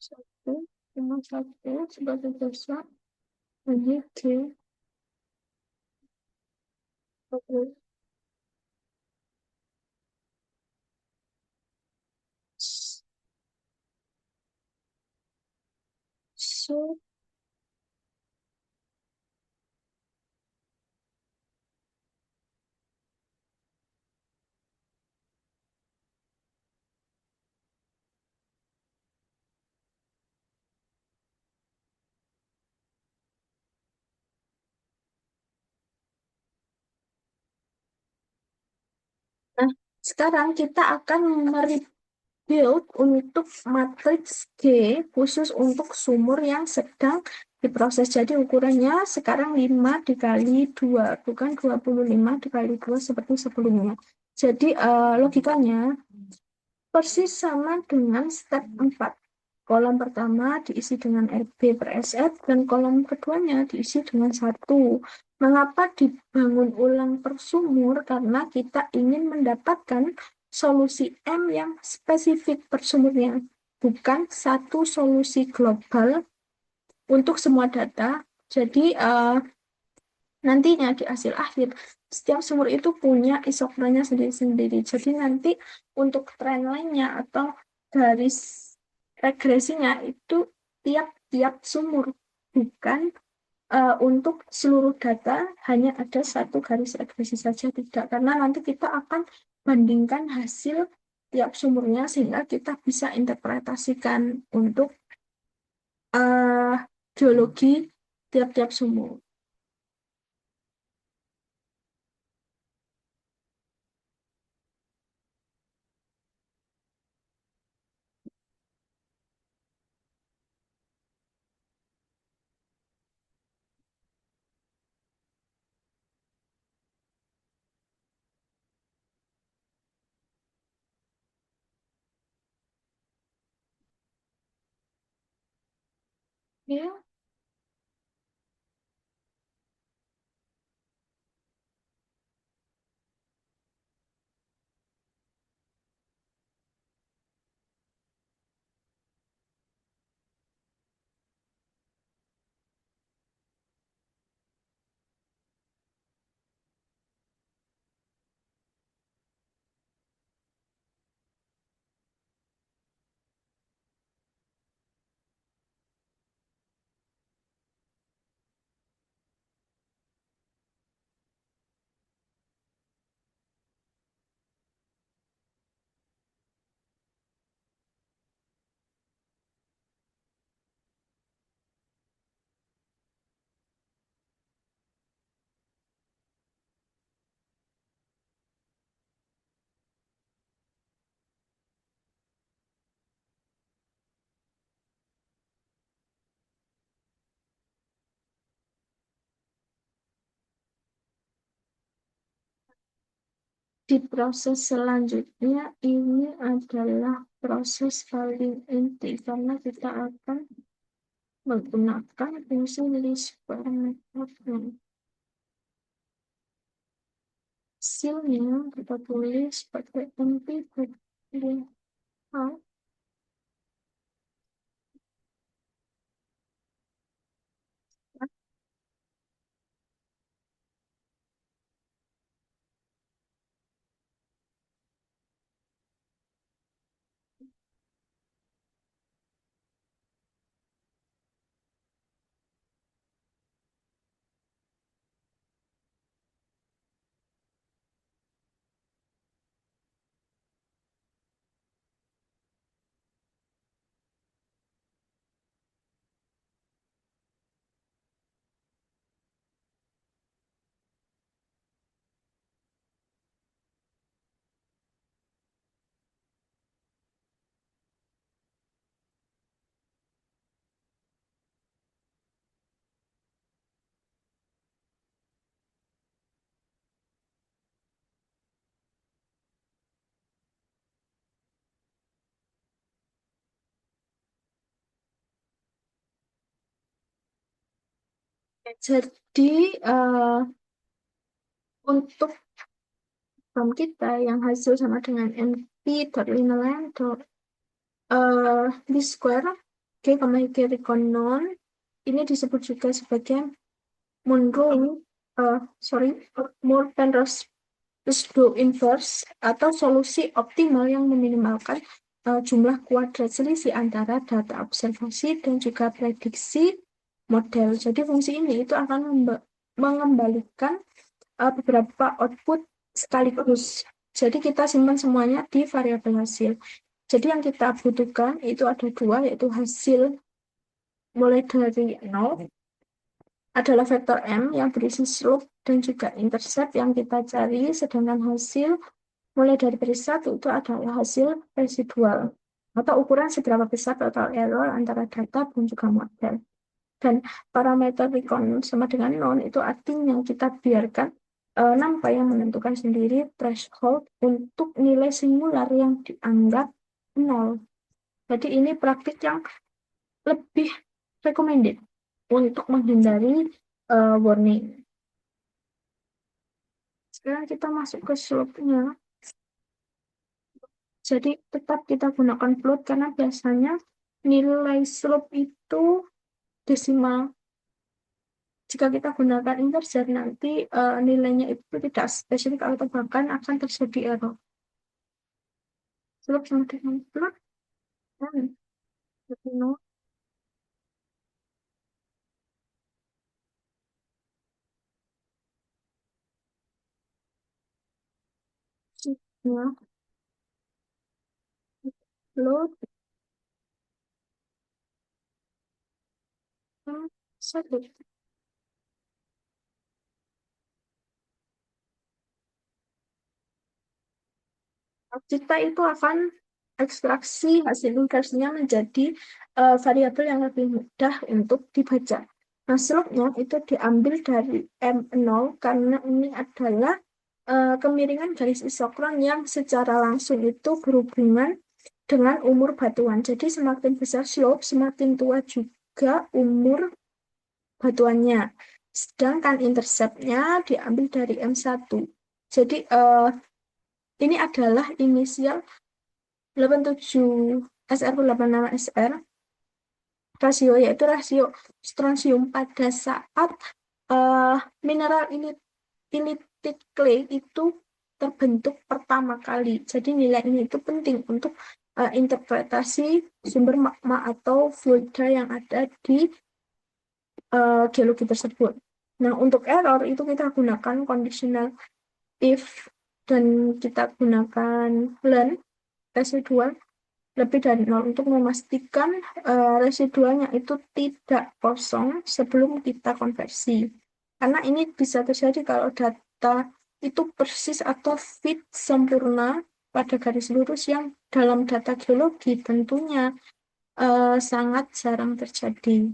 1,1 sebagai dasar ini g oke. So, nah, sekarang kita akan build untuk matriks G khusus untuk sumur yang sedang diproses. Jadi ukurannya sekarang 5 dikali 2, bukan 25 dikali 2 seperti sebelumnya. Jadi logikanya persis sama dengan step 4. Kolom pertama diisi dengan RB per SF dan kolom keduanya diisi dengan 1. Mengapa dibangun ulang per sumur? Karena kita ingin mendapatkan solusi M yang spesifik per sumurnya, bukan satu solusi global untuk semua data. Jadi nantinya di hasil akhir setiap sumur itu punya isokronnya sendiri-sendiri. Jadi nanti untuk trend line-nya atau garis regresinya itu tiap-tiap sumur, bukan untuk seluruh data hanya ada satu garis regresi saja, tidak. Karena nanti kita akan bandingkan hasil tiap sumurnya sehingga kita bisa interpretasikan untuk eh, geologi tiap-tiap sumur. Ya, di proses selanjutnya ini adalah proses paling inti karena kita akan menggunakan fungsi list parameter. Hasilnya kita tulis pakai NP Jadi untuk form kita yang hasil sama dengan np.linear di square G, Y non ini disebut juga sebagai Monroe sorry Morton-Ross pseudo inverse atau solusi optimal yang meminimalkan jumlah kuadrat selisih antara data observasi dan juga prediksi model. Jadi fungsi ini itu akan mengembalikan beberapa output sekaligus. Jadi kita simpan semuanya di variabel hasil. Jadi yang kita butuhkan itu ada dua, yaitu hasil mulai dari 0 adalah vektor M yang berisi slope dan juga intercept yang kita cari, sedangkan hasil mulai dari baris 1 itu adalah hasil residual atau ukuran seberapa besar total error antara data dan juga model. Dan parameter recon sama dengan non itu artinya kita biarkan NumPy yang menentukan sendiri threshold untuk nilai singular yang dianggap nol. Jadi ini praktik yang lebih recommended untuk menghindari warning. Sekarang kita masuk ke slope-nya. Jadi tetap kita gunakan float karena biasanya nilai slope itu desimal. Jika kita gunakan integer nanti nilainya itu tidak spesifik atau bahkan akan terjadi error. Slope sama dengan float dan no ya, float Satu. Kita itu akan ekstraksi hasil inversinya menjadi variabel yang lebih mudah untuk dibaca. Nah, slopnya itu diambil dari M0 karena ini adalah kemiringan garis isokron yang secara langsung itu berhubungan dengan umur batuan. Jadi semakin besar slope, semakin tua juga umur batuannya. Sedangkan interceptnya diambil dari M1. Jadi ini adalah inisial 87 SR 86 SR rasio, yaitu rasio strontium pada saat eh, mineral ini clay itu terbentuk pertama kali. Jadi nilai ini itu penting untuk interpretasi sumber magma atau fluida yang ada di geologi tersebut. Nah, untuk error itu kita gunakan conditional if dan kita gunakan learn residual lebih dari nol untuk memastikan residualnya itu tidak kosong sebelum kita konversi. Karena ini bisa terjadi kalau data itu persis atau fit sempurna pada garis lurus yang dalam data geologi tentunya sangat jarang terjadi.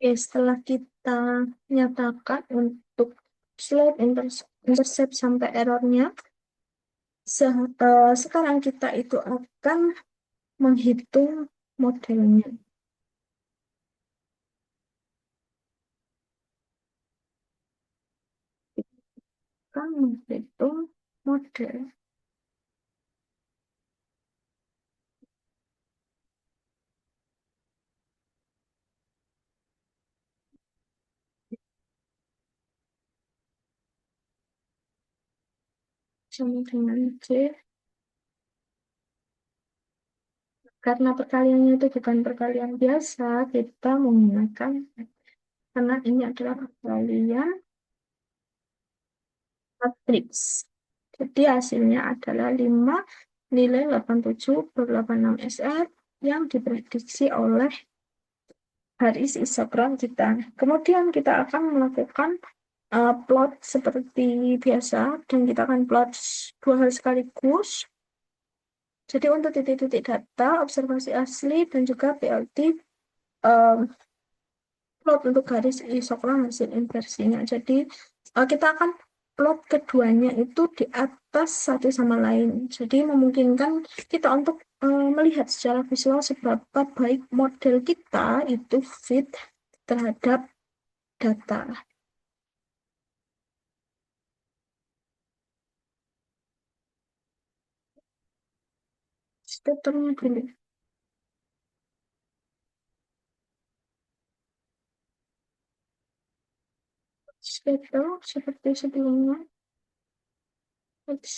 Oke, setelah kita nyatakan untuk slope intercept sampai errornya, sekarang kita itu akan menghitung modelnya. Akan menghitung model. Sama dengan C, karena perkaliannya itu bukan perkalian biasa, kita menggunakan karena ini adalah perkalian matriks. Jadi hasilnya adalah 5 nilai 87 per 86 SR yang diprediksi oleh garis isokron kita. Kemudian kita akan melakukan plot seperti biasa dan kita akan plot dua hal sekaligus. Jadi untuk titik-titik data, observasi asli dan juga PLT um, plot untuk garis isokron hasil inversinya. Jadi kita akan plot keduanya itu di atas satu sama lain. Jadi memungkinkan kita untuk melihat secara visual seberapa baik model kita itu fit terhadap data. Strukturnya dulu. Schedule seperti sebelumnya.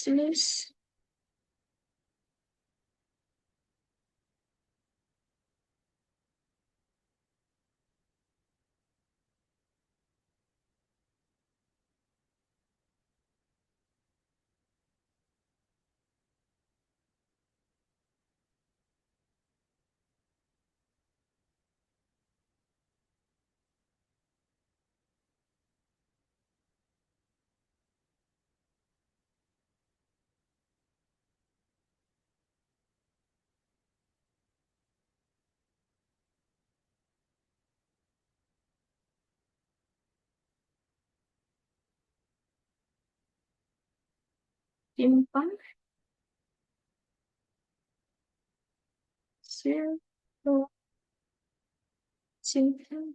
List. simpan, simpan, simpan.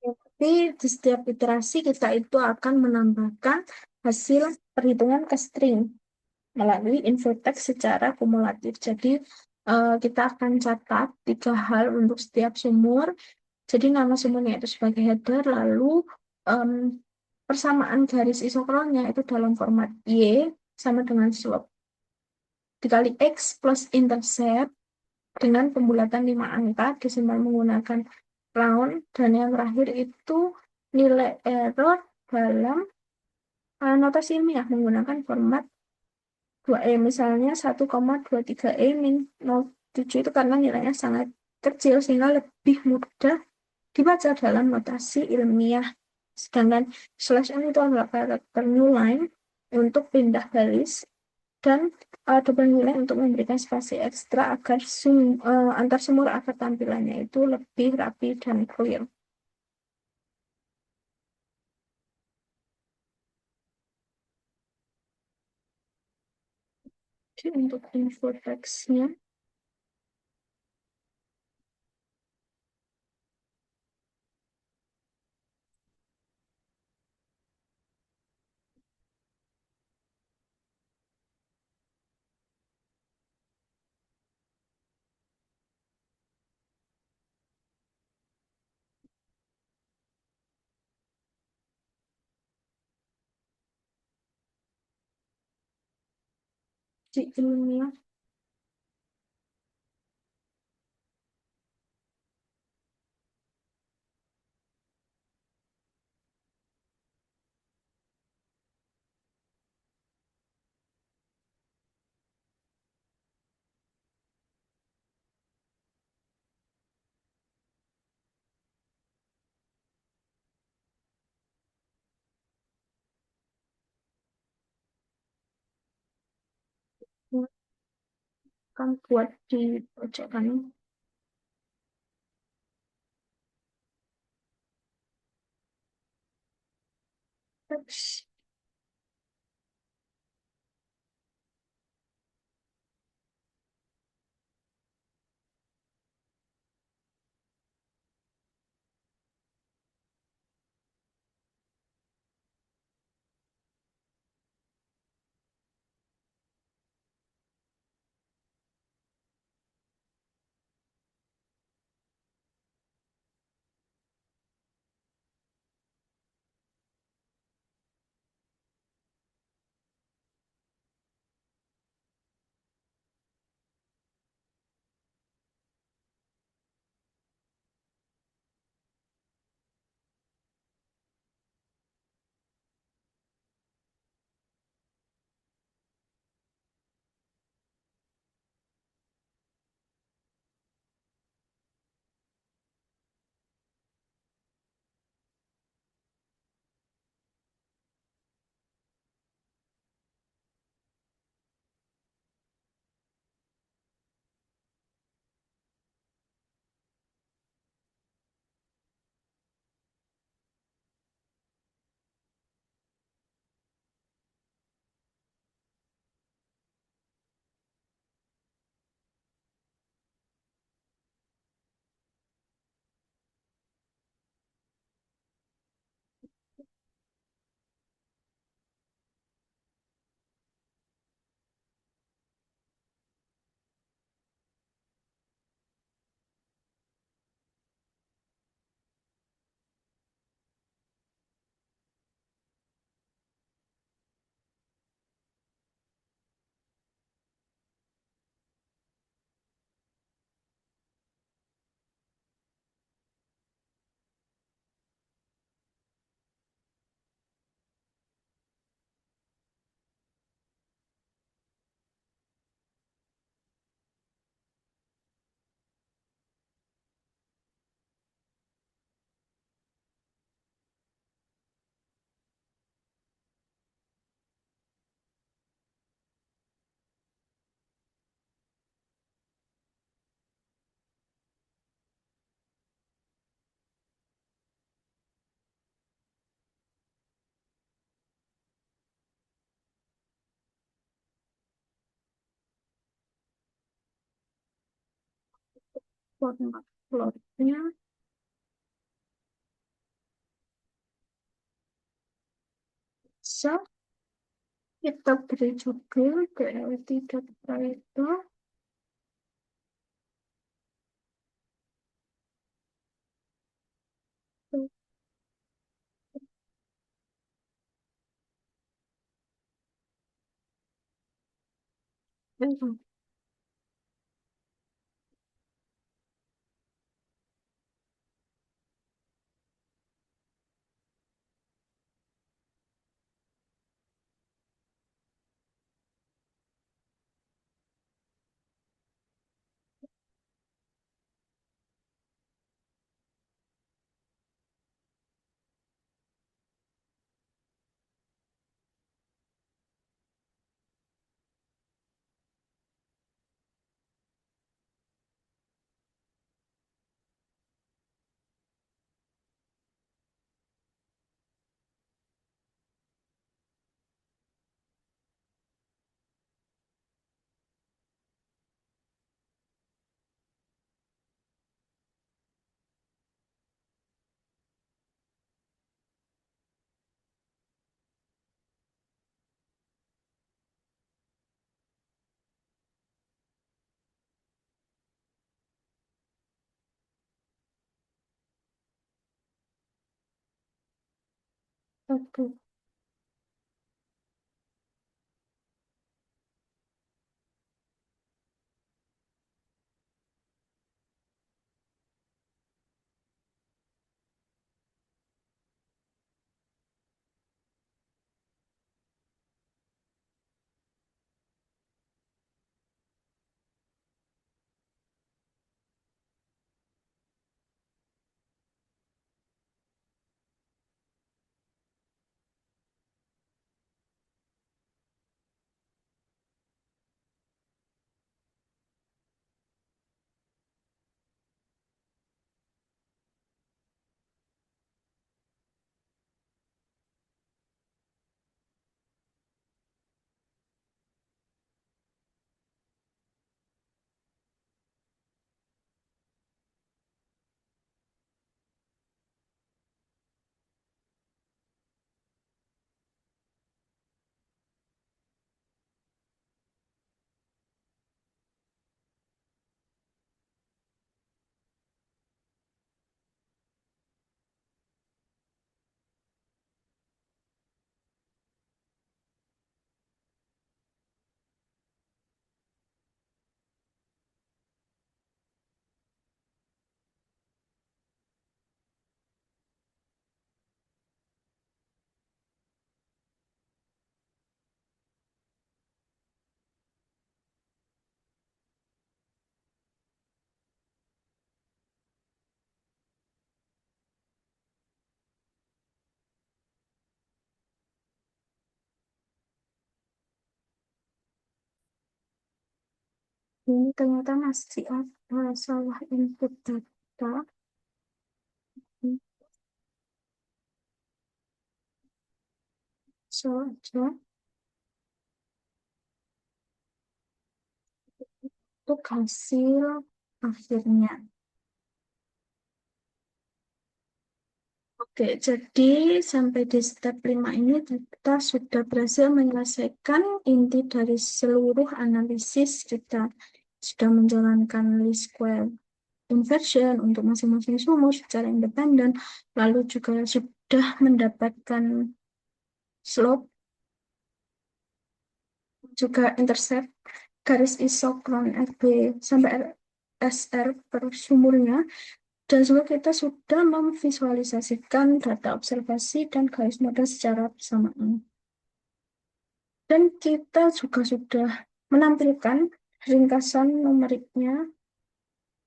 Tapi di setiap iterasi kita itu akan menambahkan hasil perhitungan ke string melalui info teks secara kumulatif. Jadi kita akan catat tiga hal untuk setiap sumur. Jadi nama sumurnya itu sebagai header, lalu em, persamaan garis isokronnya itu dalam format Y sama dengan slope dikali X plus intercept dengan pembulatan 5 angka desimal menggunakan round, dan yang terakhir itu nilai error dalam notasi ilmiah menggunakan format 2E, misalnya 1,23E min 0,7 itu karena nilainya sangat kecil sehingga lebih mudah dibaca dalam notasi ilmiah. Sedangkan slash n itu adalah karakter new line untuk pindah baris, dan double nilai untuk memberikan spasi ekstra agar antar sumur agar tampilannya itu lebih rapi dan clear. Jadi untuk info teksnya di ilmiah akan buat di pojokan teks. format plotnya bisa kita beri judul BLT.Python. Oke, ini ternyata masih ada salah input data. So aja untuk hasil akhirnya. Oke, jadi sampai di step 5 ini kita sudah berhasil menyelesaikan inti dari seluruh analisis. Kita sudah menjalankan least square inversion untuk masing-masing sumur secara independen, lalu juga sudah mendapatkan slope, juga intercept garis isokron RB sampai SR per sumurnya, dan juga kita sudah memvisualisasikan data observasi dan garis model secara bersamaan. Dan kita juga sudah menampilkan ringkasan numeriknya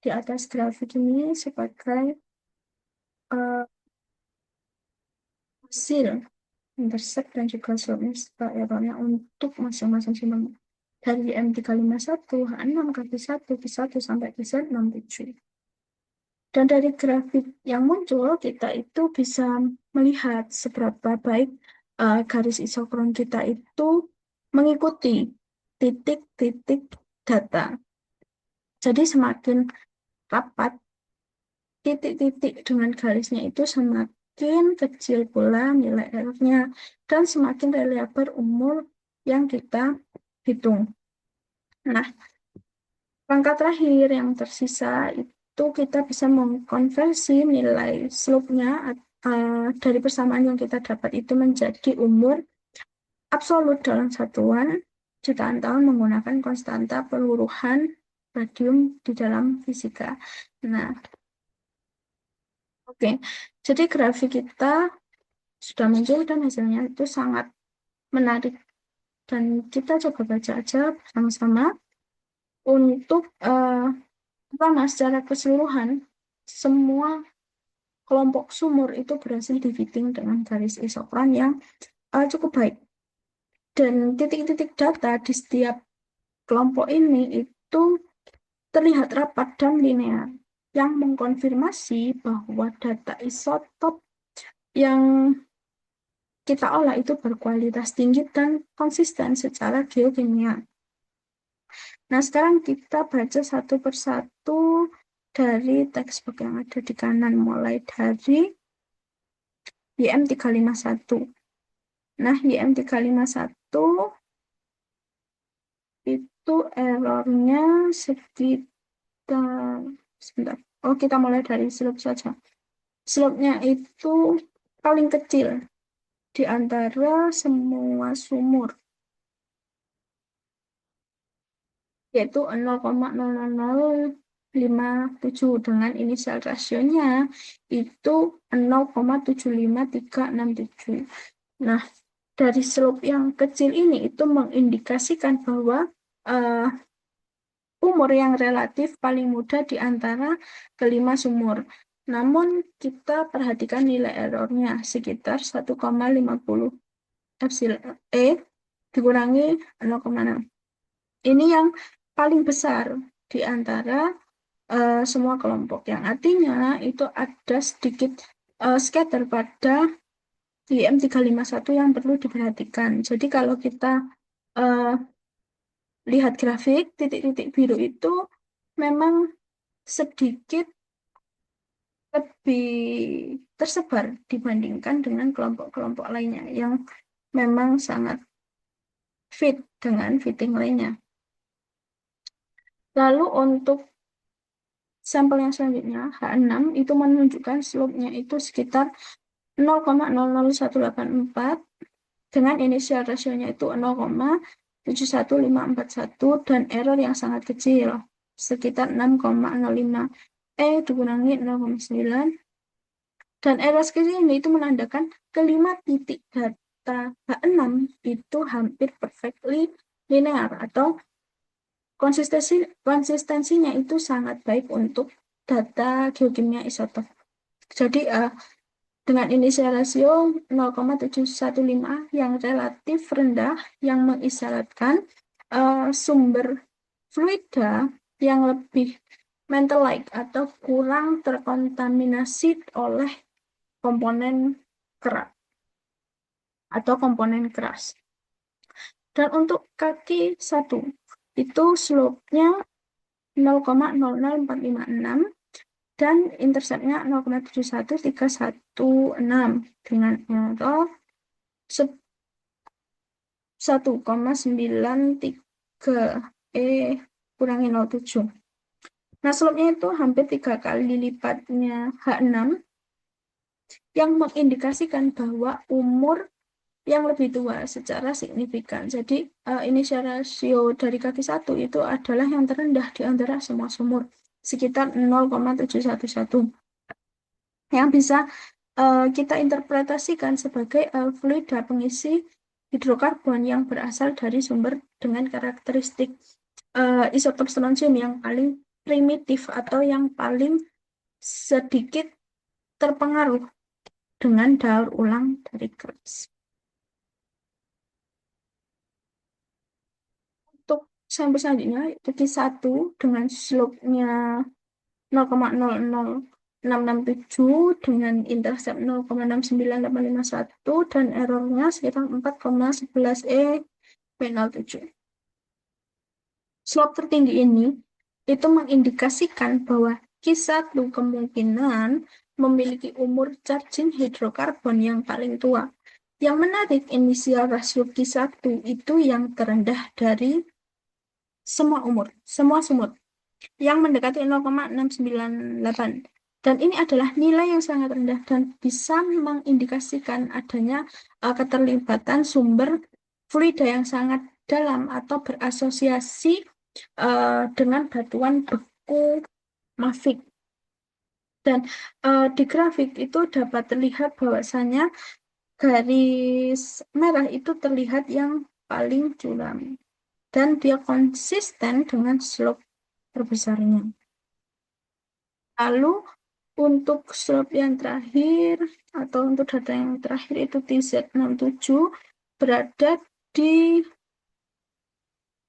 di atas grafik ini sebagai eh, hasil intercept dan juga slope serta errornya untuk masing-masing sumber dari M351, H6, KP1, P1 sampai PZ67. Dan dari grafik yang muncul, kita itu bisa melihat seberapa baik garis isokron kita itu mengikuti titik-titik data. Jadi semakin rapat, titik-titik dengan garisnya itu semakin kecil pula nilai errornya dan semakin reliable umur yang kita hitung. Nah, langkah terakhir yang tersisa itu kita bisa mengkonversi nilai slope-nya dari persamaan yang kita dapat itu menjadi umur absolut dalam satuan jutaan tahun menggunakan konstanta peluruhan radium di dalam fisika. Nah, oke. Jadi grafik kita sudah muncul dan hasilnya itu sangat menarik dan kita coba baca aja sama-sama untuk pertama secara keseluruhan semua kelompok sumur itu berhasil di-fitting dengan garis isokron yang cukup baik dan titik-titik data di setiap kelompok ini itu terlihat rapat dan linear yang mengkonfirmasi bahwa data isotop yang kita olah itu berkualitas tinggi dan konsisten secara geokimia. Nah, sekarang kita baca satu persatu dari textbook yang ada di kanan, mulai dari YM351. Nah, YM351 itu errornya sekitar, sebentar. Oh, kita mulai dari slope saja. Slope-nya itu paling kecil di antara semua sumur, yaitu 0,00057 dengan inisial rasionya itu 0,7537. Nah, dari slope yang kecil ini itu mengindikasikan bahwa uh, umur yang relatif paling muda di antara kelima sumur. Namun kita perhatikan nilai errornya sekitar 1,50 epsilon E dikurangi 0,6. Ini yang paling besar di antara semua kelompok, yang artinya itu ada sedikit scatter pada IM351 yang perlu diperhatikan. Jadi kalau kita uh, lihat grafik, titik-titik biru itu memang sedikit lebih tersebar dibandingkan dengan kelompok-kelompok lainnya yang memang sangat fit dengan fitting lainnya. Lalu untuk sampel yang selanjutnya, H6 itu menunjukkan slope-nya itu sekitar 0,00184 dengan inisial rasionya itu 0,71541 dan error yang sangat kecil sekitar 6,05 dikurangi 0,9 dan error sekecil ini itu menandakan kelima titik data H6 itu hampir perfectly linear atau konsistensinya itu sangat baik untuk data geokimia isotop. Jadi dengan inisial rasio 0,715 yang relatif rendah yang mengisyaratkan sumber fluida yang lebih mantle-like atau kurang terkontaminasi oleh komponen keras atau komponen keras. Dan untuk kaki 1 itu slope-nya 0,00456 dan interceptnya 0,71316 dengan error 1,93 kurangi 0,7. Nah, slope-nya itu hampir 3 kali lipatnya H6 yang mengindikasikan bahwa umur yang lebih tua secara signifikan. Jadi inisial rasio dari kaki 1 itu adalah yang terendah di antara semua sumur, sekitar 0,711 yang bisa kita interpretasikan sebagai fluida pengisi hidrokarbon yang berasal dari sumber dengan karakteristik isotop strontium yang paling primitif atau yang paling sedikit terpengaruh dengan daur ulang dari keras. Untuk sampel selanjutnya, kaki 1 dengan slope-nya 0,00667 dengan intercept 0,69851 dan errornya sekitar 4,11 P07. Slope tertinggi ini itu mengindikasikan bahwa Q1 kemungkinan memiliki umur charging hidrokarbon yang paling tua. Yang menarik, inisial rasio Q1 itu yang terendah dari semua umur, semua sumur, yang mendekati 0,698. Dan ini adalah nilai yang sangat rendah dan bisa mengindikasikan adanya keterlibatan sumber fluida yang sangat dalam atau berasosiasi dengan batuan beku mafik. Dan di grafik itu dapat terlihat bahwasanya garis merah itu terlihat yang paling curam dan dia konsisten dengan slope terbesarnya. Lalu untuk slope yang terakhir atau untuk data yang terakhir itu TZ67 berada di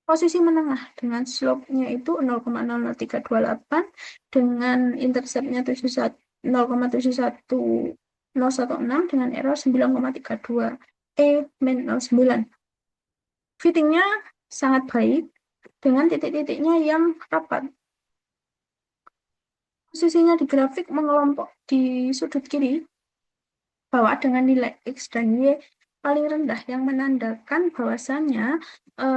posisi menengah dengan slope-nya itu 0,00328 dengan intercept-nya 0,71016 dengan error 9,32 E-09. Fittingnya sangat baik dengan titik-titiknya yang rapat. Posisinya di grafik mengelompok di sudut kiri bawah dengan nilai X dan Y paling rendah yang menandakan bahwasannya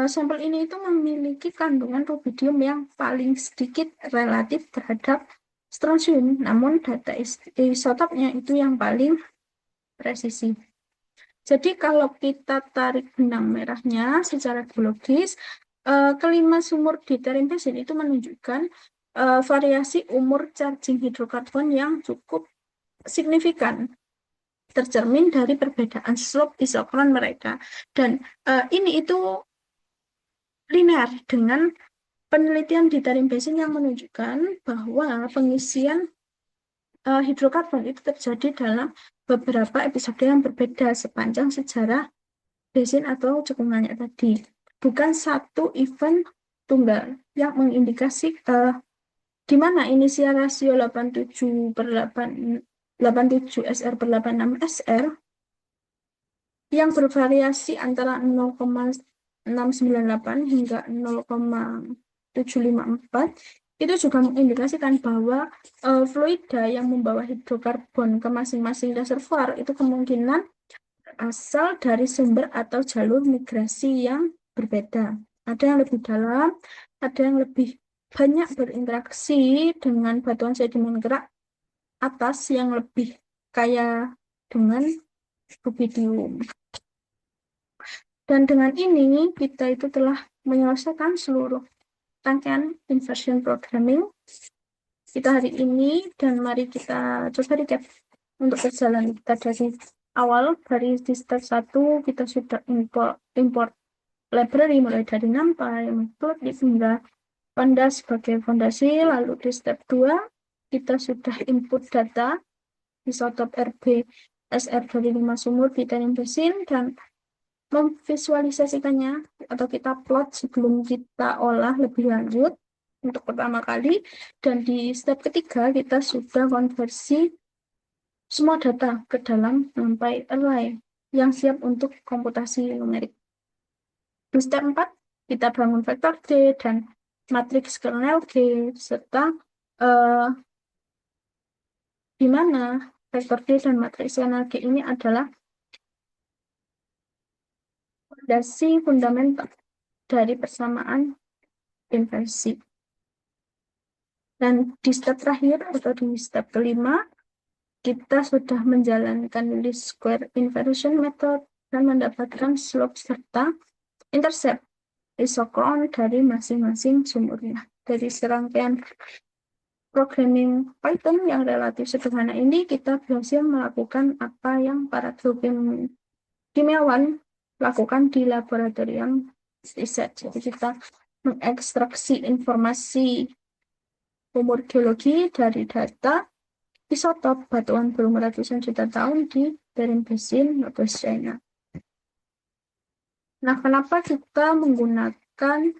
sampel ini itu memiliki kandungan rubidium yang paling sedikit relatif terhadap strontium, namun data isotopnya itu yang paling presisi. Jadi kalau kita tarik benang merahnya secara biologis, kelima sumur di terimbesin itu menunjukkan variasi umur charging hidrokarbon yang cukup signifikan, tercermin dari perbedaan slope isokron mereka. Dan ini itu linear dengan penelitian di terimbesin yang menunjukkan bahwa pengisian hidrokarbon itu terjadi dalam beberapa episode yang berbeda sepanjang sejarah basin atau cekungannya tadi. Bukan satu event tunggal yang mengindikasi di mana inisial rasio 87 SR per 86 SR yang bervariasi antara 0,698 hingga 0,754 itu juga mengindikasikan bahwa fluida yang membawa hidrokarbon ke masing-masing reservoir itu kemungkinan asal dari sumber atau jalur migrasi yang berbeda. Ada yang lebih dalam, ada yang lebih banyak berinteraksi dengan batuan sedimen gerak atas yang lebih kaya dengan rubidium. Dan dengan ini kita itu telah menyelesaikan seluruh rangkaian inversion programming kita hari ini, dan mari kita coba recap untuk perjalanan kita dari awal. Dari di step 1 kita sudah import library mulai dari NumPy, Matplotlib hingga Pandas sebagai fondasi. Lalu di step 2 kita sudah input data isotop RB SR dari 5 sumur di terimbesin dan memvisualisasikannya atau kita plot sebelum kita olah lebih lanjut untuk pertama kali. Dan di step ketiga kita sudah konversi semua data ke dalam NumPy Array yang siap untuk komputasi numerik. Di step 4 kita bangun vektor G dan matriks kernel G serta di mana vektor G dan matriks kernel G ini adalah fondasi fundamental dari persamaan inversi. Dan di step terakhir atau di step kelima, kita sudah menjalankan least square inversion method dan mendapatkan slope serta intercept isokron dari masing-masing sumurnya. Dari serangkaian programming Python yang relatif sederhana ini, kita berhasil melakukan apa yang para kimia-kimia lakukan di laboratorium riset. Jadi kita mengekstraksi informasi umur geologi dari data isotop batuan belum ratusan juta tahun di terimbesin Northwest China. Nah, kenapa kita menggunakan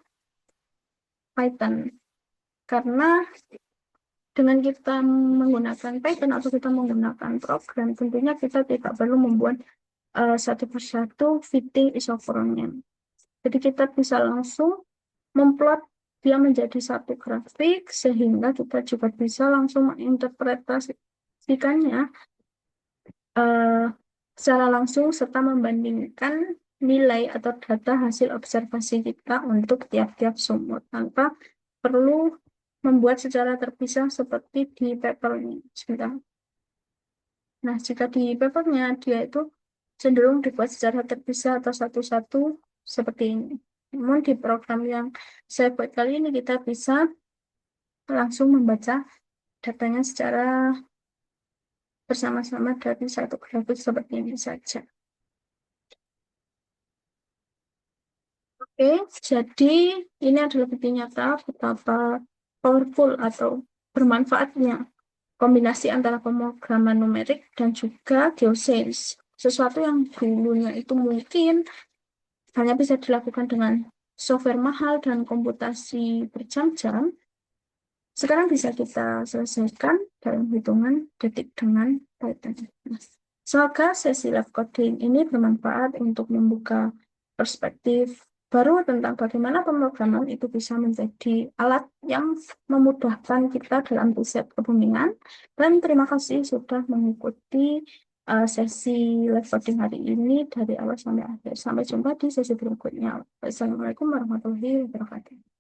Python? Karena dengan kita menggunakan Python atau kita menggunakan program, tentunya kita tidak perlu membuat satu persatu fitting isokronnya. Jadi kita bisa langsung memplot dia menjadi satu grafik sehingga kita juga bisa langsung menginterpretasikannya eh, secara langsung serta membandingkan nilai atau data hasil observasi kita untuk tiap-tiap sumur tanpa perlu membuat secara terpisah seperti di papernya. Sebentar. Nah, jika di papernya dia itu cenderung dibuat secara terpisah atau satu-satu seperti ini. Namun di program yang saya buat kali ini kita bisa langsung membaca datanya secara bersama-sama dari satu grafik seperti ini saja. Oke, jadi ini adalah bukti nyata betapa powerful atau bermanfaatnya kombinasi antara pemrograman numerik dan juga geosains. Sesuatu yang dulunya itu mungkin hanya bisa dilakukan dengan software mahal dan komputasi berjam-jam, sekarang bisa kita selesaikan dalam hitungan detik dengan Python. Nah, semoga sesi live coding ini bermanfaat untuk membuka perspektif baru tentang bagaimana pemrograman itu bisa menjadi alat yang memudahkan kita dalam riset kebumian. Dan terima kasih sudah mengikuti sesi live coding hari ini dari awal sampai akhir. Sampai jumpa di sesi berikutnya. Wassalamualaikum warahmatullahi wabarakatuh.